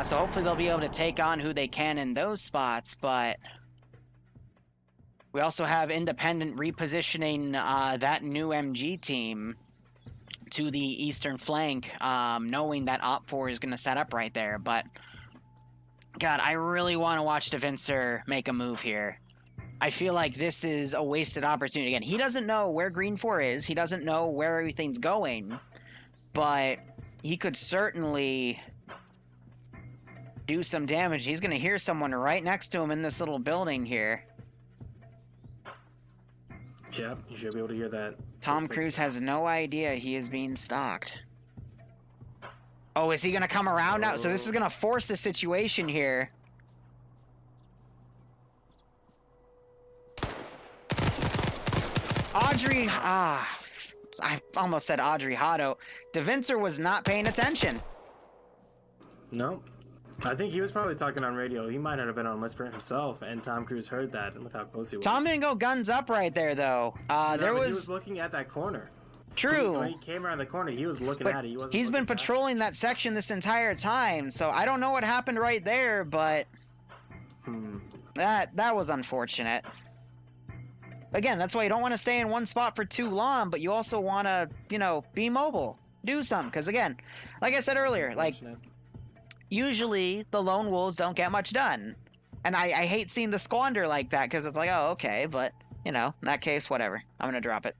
So hopefully they'll be able to take on who they can in those spots. But we also have Independent repositioning that new MG team to the eastern flank, knowing that OPFOR is going to set up right there. But, God, I really want to watch DeVincer make a move here. I feel like this is a wasted opportunity. Again, he doesn't know where GREENFOR is. He doesn't know where everything's going. But he could certainly do some damage. He's going to hear someone right next to him in this little building here. Yep, you should be able to hear that. Tom Cruise has no idea he is being stalked. Oh, is he going to come around now? So this is going to force the situation here. Audrey, I almost said Audrey Hotto. DeVincer was not paying attention. No. I think he was probably talking on radio. He might not have been on Whisper himself, and Tom Cruise heard that and look how close he was. Tom didn't go guns up right there, though. No, there but was... he was looking at that corner. True. When he came around the corner, he was looking at it. He wasn't he's been looking patrolling that section this entire time, so I don't know what happened right there, but that was unfortunate. Again, that's why you don't want to stay in one spot for too long, but you also want to, you know, be mobile, do something. Because again, like I said earlier, like usually the lone wolves don't get much done, and I hate seeing the squander like that because it's like, oh, okay, but you know, in that case, whatever. I'm gonna drop it.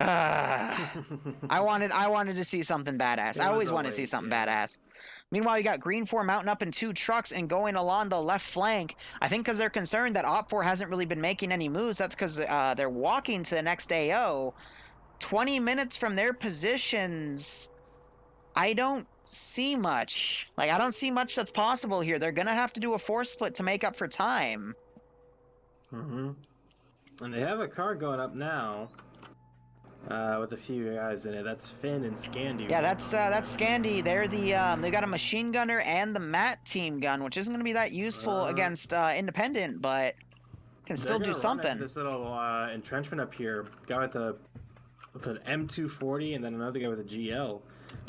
I wanted to see something badass. I always want to see something badass. Meanwhile, you got GREENFOR mounting up in 2 trucks and going along the left flank. I think because they're concerned that OPFOR hasn't really been making any moves. That's because they're walking to the next AO. 20 minutes from their positions, I don't see much. Like, I don't see much that's possible here. They're going to have to do a force split to make up for time. And they have a car going up now. With a few guys in it. That's Finn and Scandy. Yeah, that's Scandy. They're the they got a machine gunner and the MAT team gun, which isn't going to be that useful against Independent, but can still do something. This little entrenchment up here, guy with an M240 and then another guy with a GL.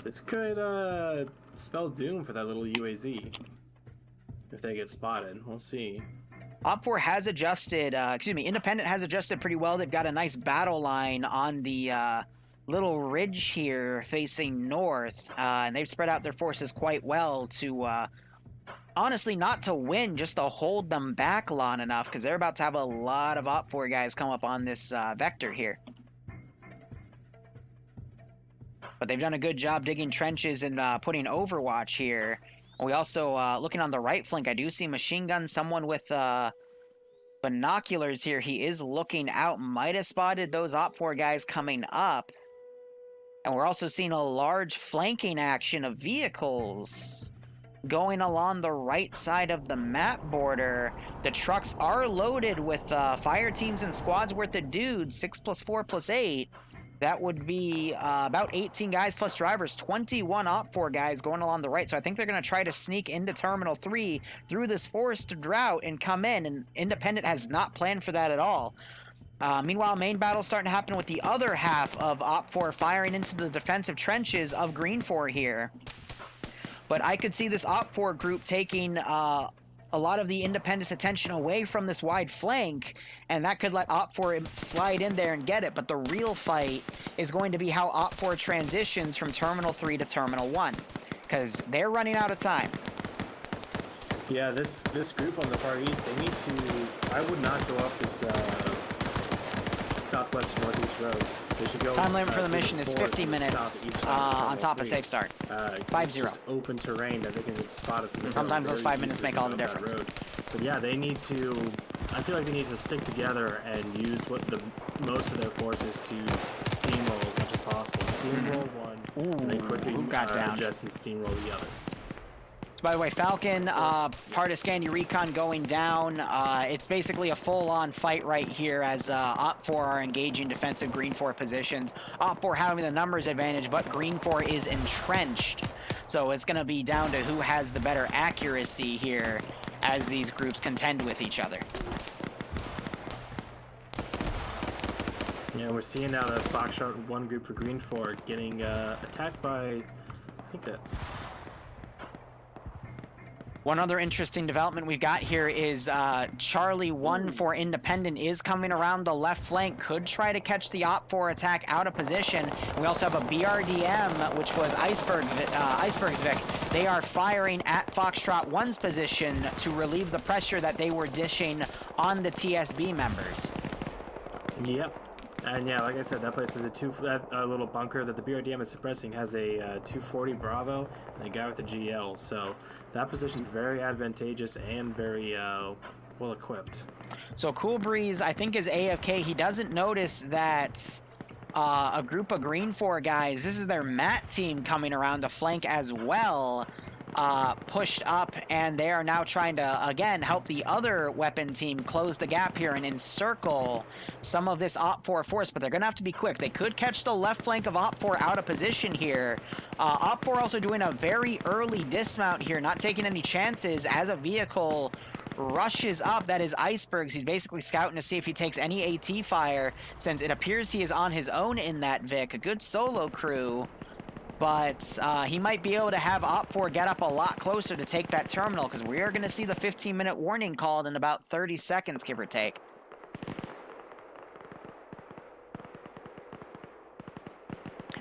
This could spell doom for that little UAZ if they get spotted. We'll see. OPFOR has adjusted, Independent has adjusted pretty well. They've got a nice battle line on the little ridge here facing north, and they've spread out their forces quite well to, honestly, not to win, just to hold them back long enough, because they're about to have a lot of OPFOR guys come up on this vector here. But they've done a good job digging trenches and putting overwatch here. We also, looking on the right flank, I do see machine gun, someone with binoculars here. He is looking out, might have spotted those OPFOR guys coming up. And we're also seeing a large flanking action of vehicles going along the right side of the map border. The trucks are loaded with fire teams and squads worth of dudes, 6 + 4 + 8. That would be about 18 guys plus drivers, 21 OPFOR guys going along the right. So I think they're going to try to sneak into Terminal 3 through this forest drought and come in. And Independent has not planned for that at all. Meanwhile, main battle's starting to happen with the other half of OPFOR firing into the defensive trenches of GREENFOR here. But I could see this OPFOR group taking a lot of the Independent's attention away from this wide flank, and that could let OPFOR slide in there and get it. But the real fight is going to be how OPFOR transitions from Terminal 3 to Terminal 1, because they're running out of time. Yeah, this group on the Far East, they need to... I would not go up this southwest to northeast road. They should go... Time limit for the mission is 50 minutes on top of safe start. 5-0. Just open terrain that they can get spotted from the sometimes those 5 minutes make all the difference. But yeah, they need to... I feel like they need to stick together and use most of their forces to steamroll as much as possible. Steamroll one, and then quickly adjust and steamroll the other. By the way, Falcon, part of Scandy Recon going down. It's basically a full-on fight right here as OPFOR are engaging defensive GREENFOR positions. OPFOR having the numbers advantage, but GREENFOR is entrenched. So it's going to be down to who has the better accuracy here as these groups contend with each other. Yeah, we're seeing now the Foxtrot 1 group for GREENFOR getting attacked by, I think that's... One other interesting development we've got here is Charlie 1 for Independent is coming around the left flank, could try to catch the OPFOR attack out of position. We also have a BRDM, which was Iceberg's Vic. They are firing at Foxtrot 1's position to relieve the pressure that they were dishing on the TSB members. Yep. And yeah, like I said, that place is a little bunker that the BRDM is suppressing has a 240 Bravo and a guy with a GL. So that position is very advantageous and very well equipped. So Cool Breeze, I think, is AFK. He doesn't notice that a group of GREENFOR guys, this is their MAT team coming around to flank as well. pushed up, and they are now trying to, again, help the other weapon team close the gap here and encircle some of this OPFOR force, but they're going to have to be quick. They could catch the left flank of OPFOR out of position here. OPFOR also doing a very early dismount here, not taking any chances as a vehicle rushes up. That is Icebergs. He's basically scouting to see if he takes any AT fire, since it appears he is on his own in that Vic. A good solo crew, but he might be able to have OPFOR get up a lot closer to take that terminal, because we are going to see the 15-minute warning called in about 30 seconds, give or take.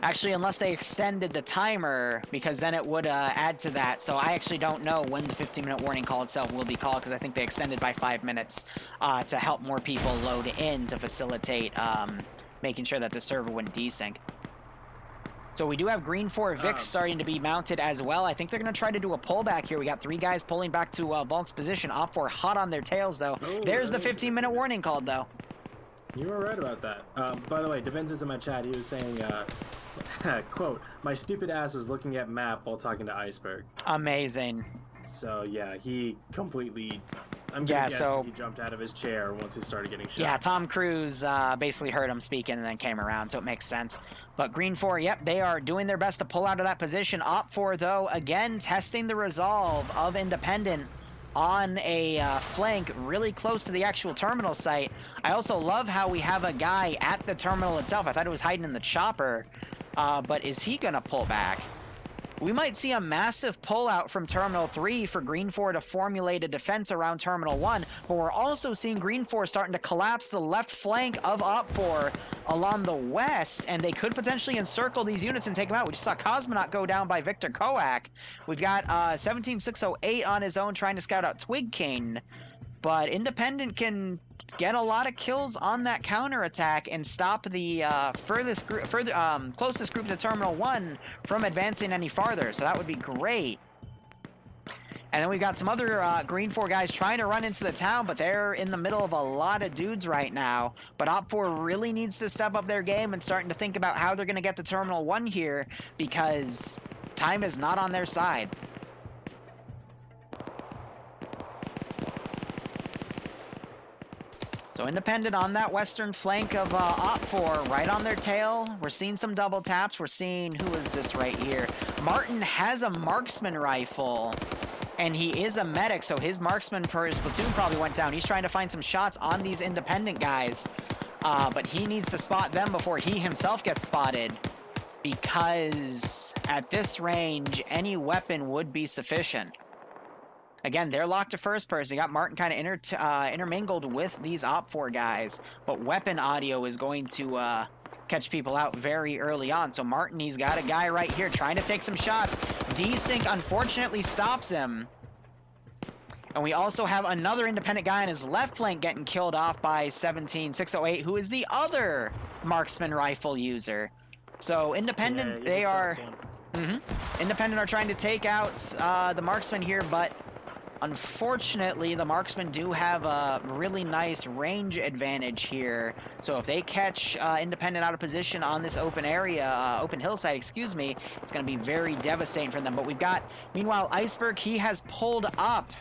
Actually, unless they extended the timer, because then it would add to that. So I actually don't know when the 15-minute warning call itself will be called, because I think they extended by 5 minutes to help more people load in to facilitate making sure that the server wouldn't desync. So we do have GREENFOR Vics starting to be mounted as well. I think they're going to try to do a pullback here. We got 3 guys pulling back to Volk's position. OPFOR hot on their tails, though. Oh, There's the 15-minute warning called, though. You were right about that. By the way, Devenz was in my chat. He was saying, quote, "My stupid ass was looking at map while talking to Iceberg." Amazing. So, yeah, he completely... I'm gonna guess he jumped out of his chair once he started getting shot. Yeah, Tom Cruise basically heard him speaking and then came around, so it makes sense. But GREENFOR, yep, they are doing their best to pull out of that position. OPFOR, though, again, testing the resolve of Independent on a flank really close to the actual terminal site. I also love how we have a guy at the terminal itself. I thought it was hiding in the chopper, but is he going to pull back? We might see a massive pullout from Terminal 3 for GREENFOR to formulate a defense around Terminal 1, but we're also seeing GREENFOR starting to collapse the left flank of OPFOR along the west, and they could potentially encircle these units and take them out. We just saw Cosmonaut go down by Victor Koak. We've got 17608 on his own trying to scout out Twig King, but Independent can get a lot of kills on that counterattack and stop the closest group to Terminal 1 from advancing any farther, so that would be great. And then we've got some other GREENFOR guys trying to run into the town, but they're in the middle of a lot of dudes right now. But OPFOR really needs to step up their game and starting to think about how they're going to get to Terminal 1 here, because time is not on their side. So Independent on that western flank of OPFOR, right on their tail. We're seeing some double taps. We're seeing, who is this right here? Martin has a marksman rifle, and he is a medic, so his marksman for his platoon probably went down. He's trying to find some shots on these Independent guys, but he needs to spot them before he himself gets spotted, because at this range, any weapon would be sufficient. Again, they're locked to first person. You got Martin kind of intermingled with these OPFOR guys, but weapon audio is going to catch people out very early on. So Martin, he's got a guy right here trying to take some shots. Desync unfortunately stops him. And we also have another Independent guy on his left flank getting killed off by 17608, who is the other marksman rifle user. So Independent, they are... Independent are trying to take out the marksman here, but unfortunately, the marksmen do have a really nice range advantage here. So if they catch Independent out of position on this open area, open hillside, excuse me, it's going to be very devastating for them. But we've got, meanwhile, Iceberg, he has pulled up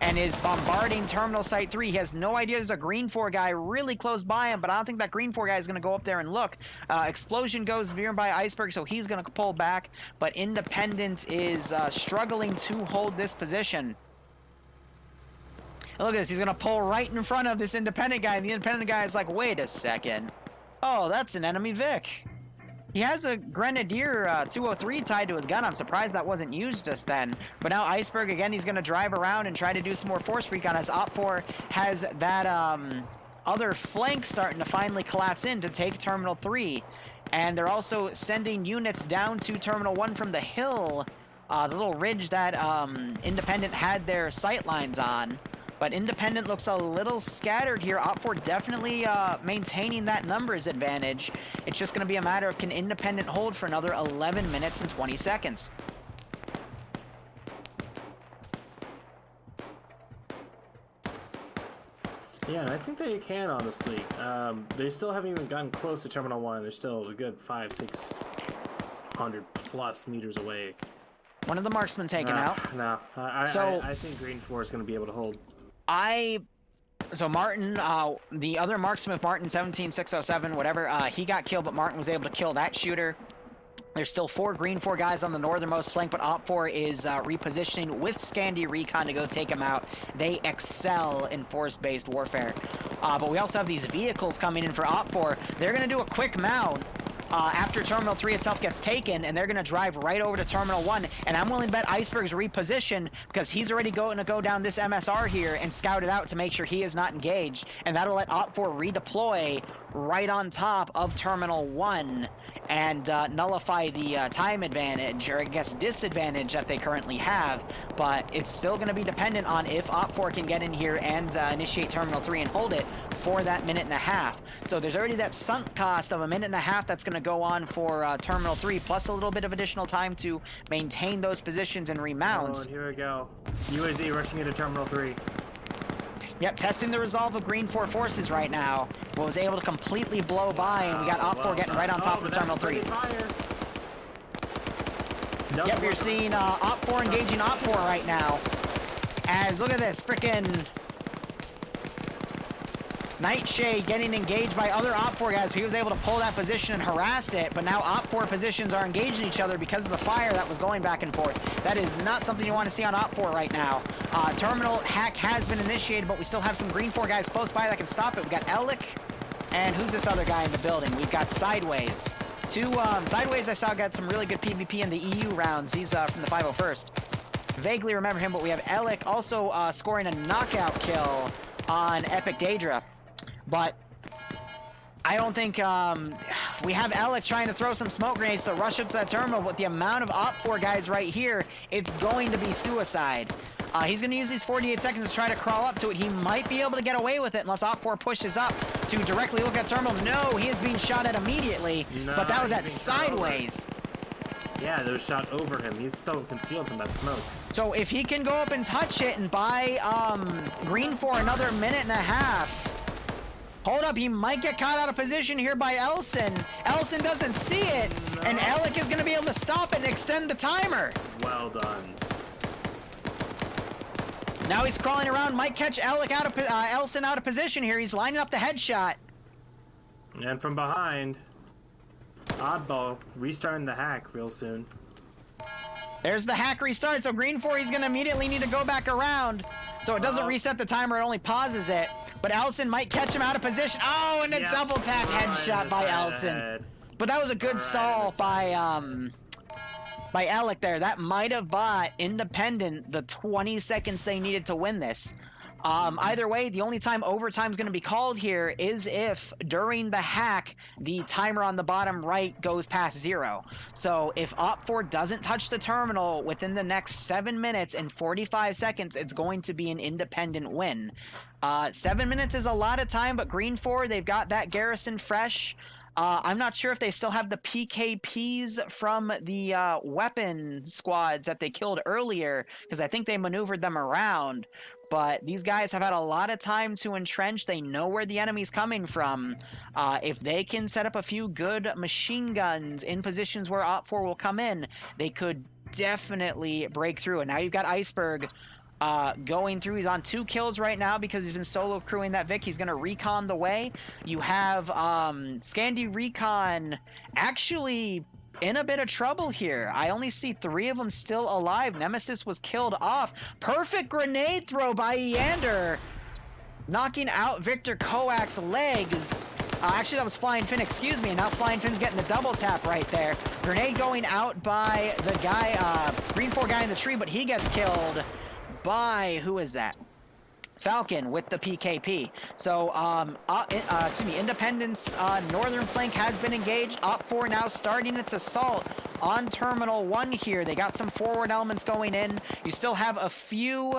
and is bombarding Terminal Site 3. He has no idea there's a GREENFOR guy really close by him, but I don't think that GREENFOR guy is going to go up there and look. Explosion goes nearby Iceberg, so he's going to pull back, but Independent is struggling to hold this position. Look at this, he's going to pull right in front of this Independent guy, and the Independent guy is like, wait a second. Oh, that's an enemy Vic. He has a Grenadier 203 tied to his gun. I'm surprised that wasn't used just then. But now Iceberg, again, he's going to drive around and try to do some more force recon as OPFOR has that other flank starting to finally collapse in to take Terminal 3. And they're also sending units down to Terminal 1 from the hill, the little ridge that Independent had their sight lines on. But Independent looks a little scattered here. OPFOR definitely maintaining that numbers advantage. It's just going to be a matter of can Independent hold for another 11 minutes and 20 seconds. Yeah, and I think they can, honestly. They still haven't even gotten close to Terminal 1. They're still a good 500-600+ meters away. One of the marksmen taken out. No, So- I think GREENFOR is going to be able to hold. So Martin, the other marksman, Martin 17607, whatever, he got killed, but Martin was able to kill that shooter. There's still 4 GREENFOR guys on the northernmost flank, but OPFOR is repositioning with Scandi Recon to go take them out. They excel in force-based warfare. But we also have these vehicles coming in for OPFOR. They're going to do a quick mount after Terminal 3 itself gets taken, and they're going to drive right over to Terminal 1. And I'm willing to bet Iceberg's reposition because he's already going to go down this MSR here and scout it out to make sure he is not engaged. And that'll let OPFOR redeploy right on top of Terminal 1 and nullify the time advantage, or I guess disadvantage that they currently have. But it's still going to be dependent on if OPFOR can get in here and initiate Terminal 3 and hold it for that minute and a half. So there's already that sunk cost of a minute and a half that's going to go on for Terminal 3, plus a little bit of additional time to maintain those positions and remount. Oh, and here we go. UAZ rushing into Terminal 3. Yep, testing the resolve of GREENFOR forces right now. Was able to completely blow by, and we got OPFOR getting right on top of Terminal 3. Yep, you're seeing OPFOR engaging OPFOR right now. As, look at this, frickin' Nightshade getting engaged by other OPFOR guys. He was able to pull that position and harass it, but now OPFOR positions are engaging each other because of the fire that was going back and forth. That is not something you want to see on OPFOR right now. Terminal hack has been initiated, but we still have some GREENFOR guys close by that can stop it. We got Elik, and who's this other guy in the building? We've got Sideways. Sideways I saw got some really good PvP in the EU rounds. He's from the 501st. Vaguely remember him, but we have Elik also scoring a knockout kill on Epic Daedra. But I don't think we have Elik trying to throw some smoke grenades to rush up to that terminal. With the amount of OPFOR guys right here, it's going to be suicide. He's going to use these 48 seconds to try to crawl up to it. He might be able to get away with it unless OPFOR pushes up to directly look at terminal. No, he is being shot at immediately, but that was at Sideways. Yeah, there was shot over him. He's so concealed from that smoke. So if he can go up and touch it and buy GREENFOR another minute and a half. Hold up, he might get caught out of position here by Elson. Elson doesn't see it, and Elik is going to be able to stop it and extend the timer. Well done. Now he's crawling around, might catch Elik out of Elson out of position here. He's lining up the headshot. And from behind, Oddball restarting the hack real soon. There's the hack restart, so GREENFOR, he's going to immediately need to go back around. So it doesn't reset the timer, it only pauses it. But Elson might catch him out of position. Oh, and a double tap headshot by Elson. But that was a good stall by Elik there. That might have bought Independent the 20 seconds they needed to win this. Either way, the only time overtime is going to be called here is if during the hack, the timer on the bottom right goes past 0. So if OPFOR doesn't touch the terminal within the next 7 minutes and 45 seconds, it's going to be an independent win. 7 minutes is a lot of time, but GREENFOR, they've got that garrison fresh. I'm not sure if they still have the PKPs from the weapon squads that they killed earlier, because I think they maneuvered them around. But these guys have had a lot of time to entrench. They know where the enemy's coming from. If they can set up a few good machine guns in positions where OPFOR will come in, they could definitely break through. And now you've got Iceberg going through. He's on 2 kills right now because he's been solo crewing that Vic. He's going to recon the way. You have Scandi Recon actually in a bit of trouble here. I only see 3 of them still alive. Nemesis was killed off. Perfect grenade throw by Eander, knocking out Victor Koak's legs. Actually, that was Flying Finn, excuse me. Now Flying Finn's getting the double tap right there. Grenade going out by the guy, GREENFOR guy in the tree, but he gets killed by, who is that? Falcon with the PKP. So, Independence northern flank has been engaged. OPFOR now starting its assault on Terminal 1 here. They got some forward elements going in. You still have a few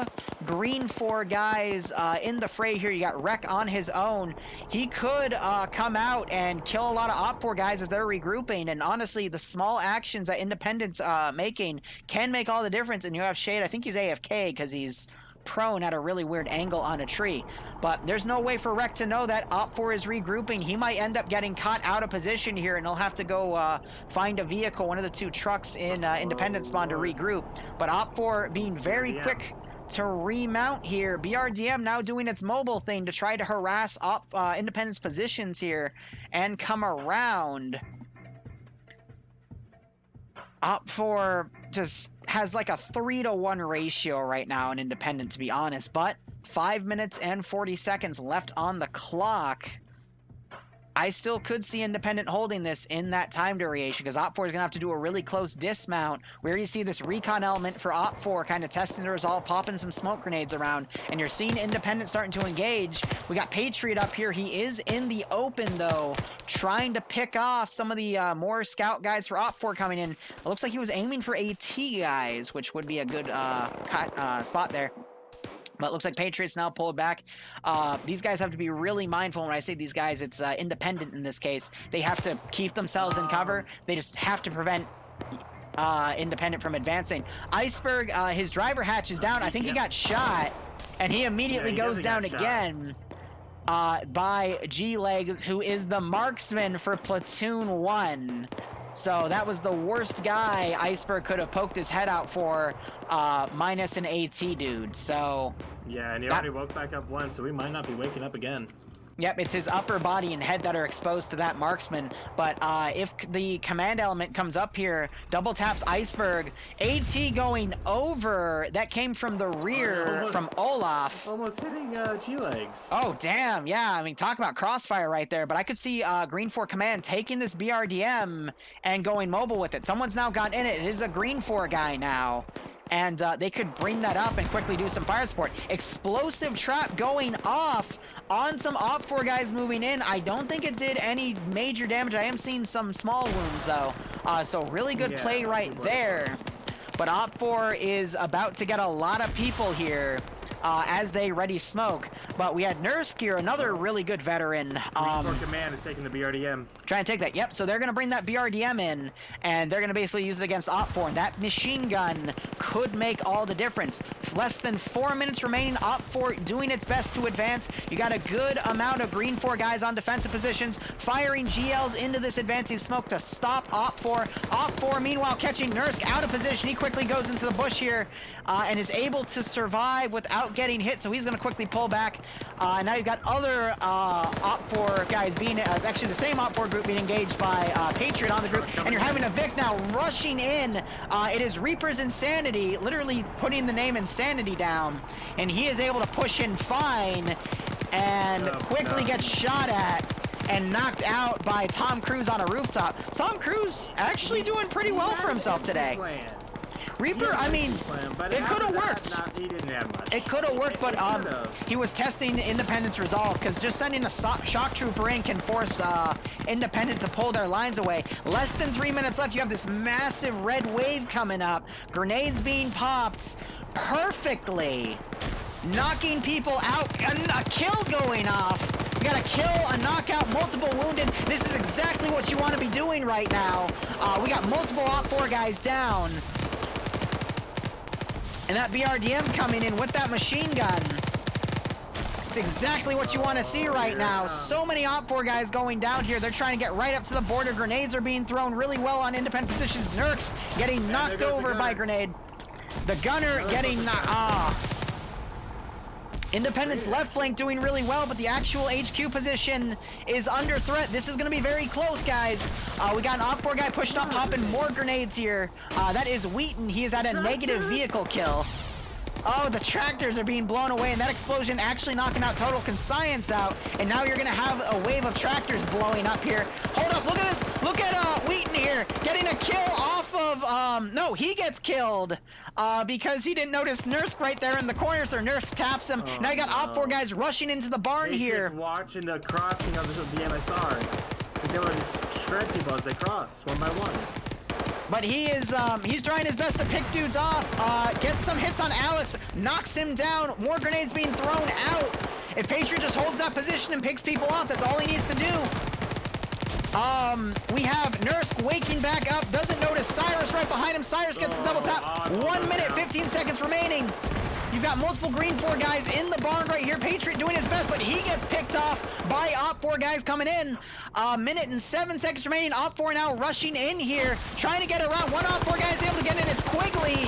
GREENFOR guys in the fray here. You got Rek on his own. He could come out and kill a lot of OPFOR guys as they're regrouping. And honestly, the small actions that Independence making can make all the difference. And you have Shade, I think he's AFK because he's prone at a really weird angle on a tree. But there's no way for Rec to know that. OPFOR is regrouping. He might end up getting caught out of position here, and he'll have to go find a vehicle, one of the 2 trucks in Independent spawn to regroup. But OPFOR being very quick to remount here. BRDM now doing its mobile thing to try to harass Independent's positions here and come around. OPFOR just has like a 3-to-1 ratio right now in Independent, to be honest, but 5 minutes and 40 seconds left on the clock. I still could see Independent holding this in that time duration, because OPFOR is going to have to do a really close dismount, where you see this recon element for OPFOR kind of testing the resolve, popping some smoke grenades around, and you're seeing Independent starting to engage. We got Patriot up here. He is in the open, though, trying to pick off some of the more scout guys for OPFOR coming in. It looks like he was aiming for AT guys, which would be a good spot there. But it looks like Patriots now pulled back. These guys have to be really mindful. When I say these guys, it's Independent in this case. They have to keep themselves in cover. They just have to prevent Independent from advancing. Iceberg, his driver hatch is down. I think he got shot, and he immediately goes down again by G-Legs, who is the marksman for Platoon 1. So that was the worst guy Iceberg could have poked his head out for, minus an AT dude. So yeah, and he already woke back up once, so we might not be waking up again. Yep, it's his upper body and head that are exposed to that marksman. But if the command element comes up here, double taps Iceberg. AT going over. That came from the rear from Olaf. Almost hitting G-Legs. Oh, damn. Yeah, I mean, talk about crossfire right there. But I could see GREENFOR Command taking this BRDM and going mobile with it. Someone's now got in it. It is a GREENFOR guy now. And they could bring that up and quickly do some fire support. Explosive trap going off on some OPFOR guys moving in. I don't think it did any major damage. I am seeing some small wounds, though. So really good play right there. But OPFOR is about to get a lot of people here as they ready smoke. But we had Nursk here, another really good veteran. GREENFOR Command is taking the BRDM. Trying to take that. Yep, so they're going to bring that BRDM in, and they're going to basically use it against OPFOR, and that machine gun could make all the difference. Less than 4 minutes remaining. OPFOR doing its best to advance. You got a good amount of GREENFOR guys on defensive positions, firing GLs into this advancing smoke to stop OPFOR. OPFOR, meanwhile, catching Nursk out of position. He quickly goes into the bush here and is able to survive without getting hit, so he's going to quickly pull back. Now you've got other OPFOR guys being, actually the same OPFOR group being engaged by Patriot on the group, and you're having a Vic now rushing in. It is Reaper's Insanity, literally putting the name Insanity down, and he is able to push in fine and quickly gets shot at and knocked out by Tom Cruise on a rooftop. Tom Cruise actually doing pretty well for himself today. Reaper, I mean, it could have worked. It could have worked, but he was testing Independent's resolve, because just sending a shock trooper in can force Independent to pull their lines away. Less than 3 minutes left. You have this massive red wave coming up. Grenades being popped perfectly. Knocking people out. A kill going off. We got a kill, a knockout, multiple wounded. This is exactly what you want to be doing right now. We got multiple OPFOR guys down. And that BRDM coming in with that machine gun. It's exactly what you want to see right now. So many OPFOR guys going down here. They're trying to get right up to the border. Grenades are being thrown really well on independent positions. Nurks getting knocked over by grenade. The gunner getting Independent's left flank doing really well, but the actual HQ position is under threat. This is going to be very close, guys. We got an OPFOR guy pushing up, popping more grenades here. That is Wheaton. He is at a negative vehicle kill. Oh, the tractors are being blown away, and that explosion actually knocking out Total Conscience out. And now you're going to have a wave of tractors blowing up here. Hold up, look at this. Look at Wheaton here getting a kill off of, no, he gets killed because he didn't notice Nursk right there in the corner, so Nursk taps him. Now you got OPFOR guys rushing into the barn here. Watching the crossing of the MSR. He's able to just shred people as they cross, one by one. But he is, he's trying his best to pick dudes off, gets some hits on Alex, knocks him down, more grenades being thrown out. If Patriot just holds that position and picks people off, that's all he needs to do. We have Nursk waking back up, doesn't notice Cyrus right behind him. Cyrus gets the double tap. 1 minute, 15 seconds remaining. You've got multiple GREENFOR guys in the barn right here. Patriot doing his best, but he gets picked off by OPFOR guys coming in. A minute and 7 seconds remaining. OPFOR now rushing in here, trying to get around. One OPFOR guy is able to get in. It's Quigley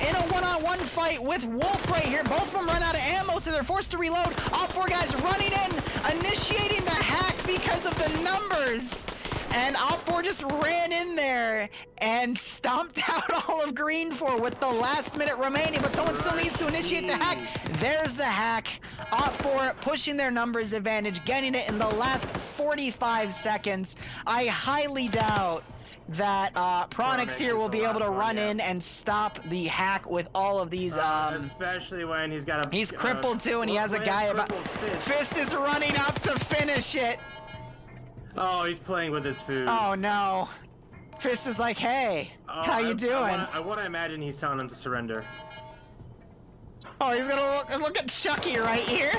in a one-on-one fight with Wolf right here. Both of them run out of ammo, so they're forced to reload. OPFOR guys running in, initiating the hack because of the numbers. And OPFOR just ran in there and stomped out all of GREENFOR with the last minute remaining, but someone still needs to initiate the hack. There's the hack. OPFOR pushing their numbers advantage, getting it in the last 45 seconds. I highly doubt that Pronix here will be able to run in and stop the hack with all of these. Especially when he's got a. He's crippled too, and he has a guy about. Fist is running up to finish it. Oh, he's playing with his food. Oh no. Fist is like, hey, how you doing? I want to imagine he's telling him to surrender. Oh, he's gonna look at Chucky right here.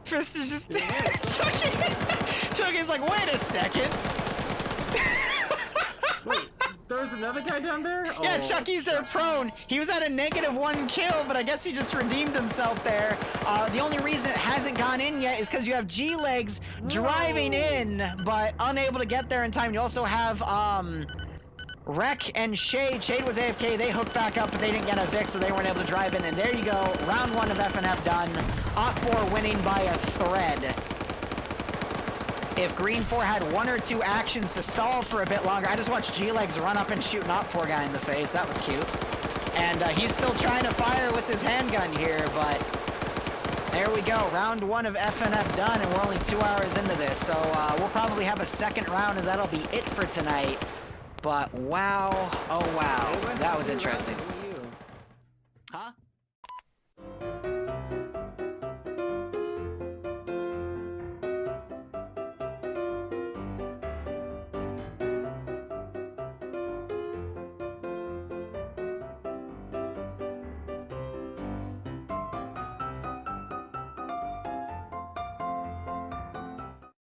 Fist is just Chucky's like, wait a second. Wait, there's another guy down there? Yeah, Oh, Chucky's there prone. He was at a -1 kill, but I guess he just redeemed himself there. The only reason it hasn't gone in yet is because you have G-Legs driving in, but unable to get there in time. You also have Wreck and Shade. Shade was AFK. They hooked back up, but they didn't get a Vic, so they weren't able to drive in. And there you go. Round 1 of FNF done. OPFOR winning by a thread. If GREENFOR had 1 or 2 actions to stall for a bit longer, I just watched G-Legs run up and shoot an OPFOR guy in the face. That was cute. And he's still trying to fire with his handgun here, but there we go. Round 1 of FNF done, and we're only 2 hours into this. So we'll probably have a second round, and that'll be it for tonight. But wow, oh wow, that was interesting. Huh?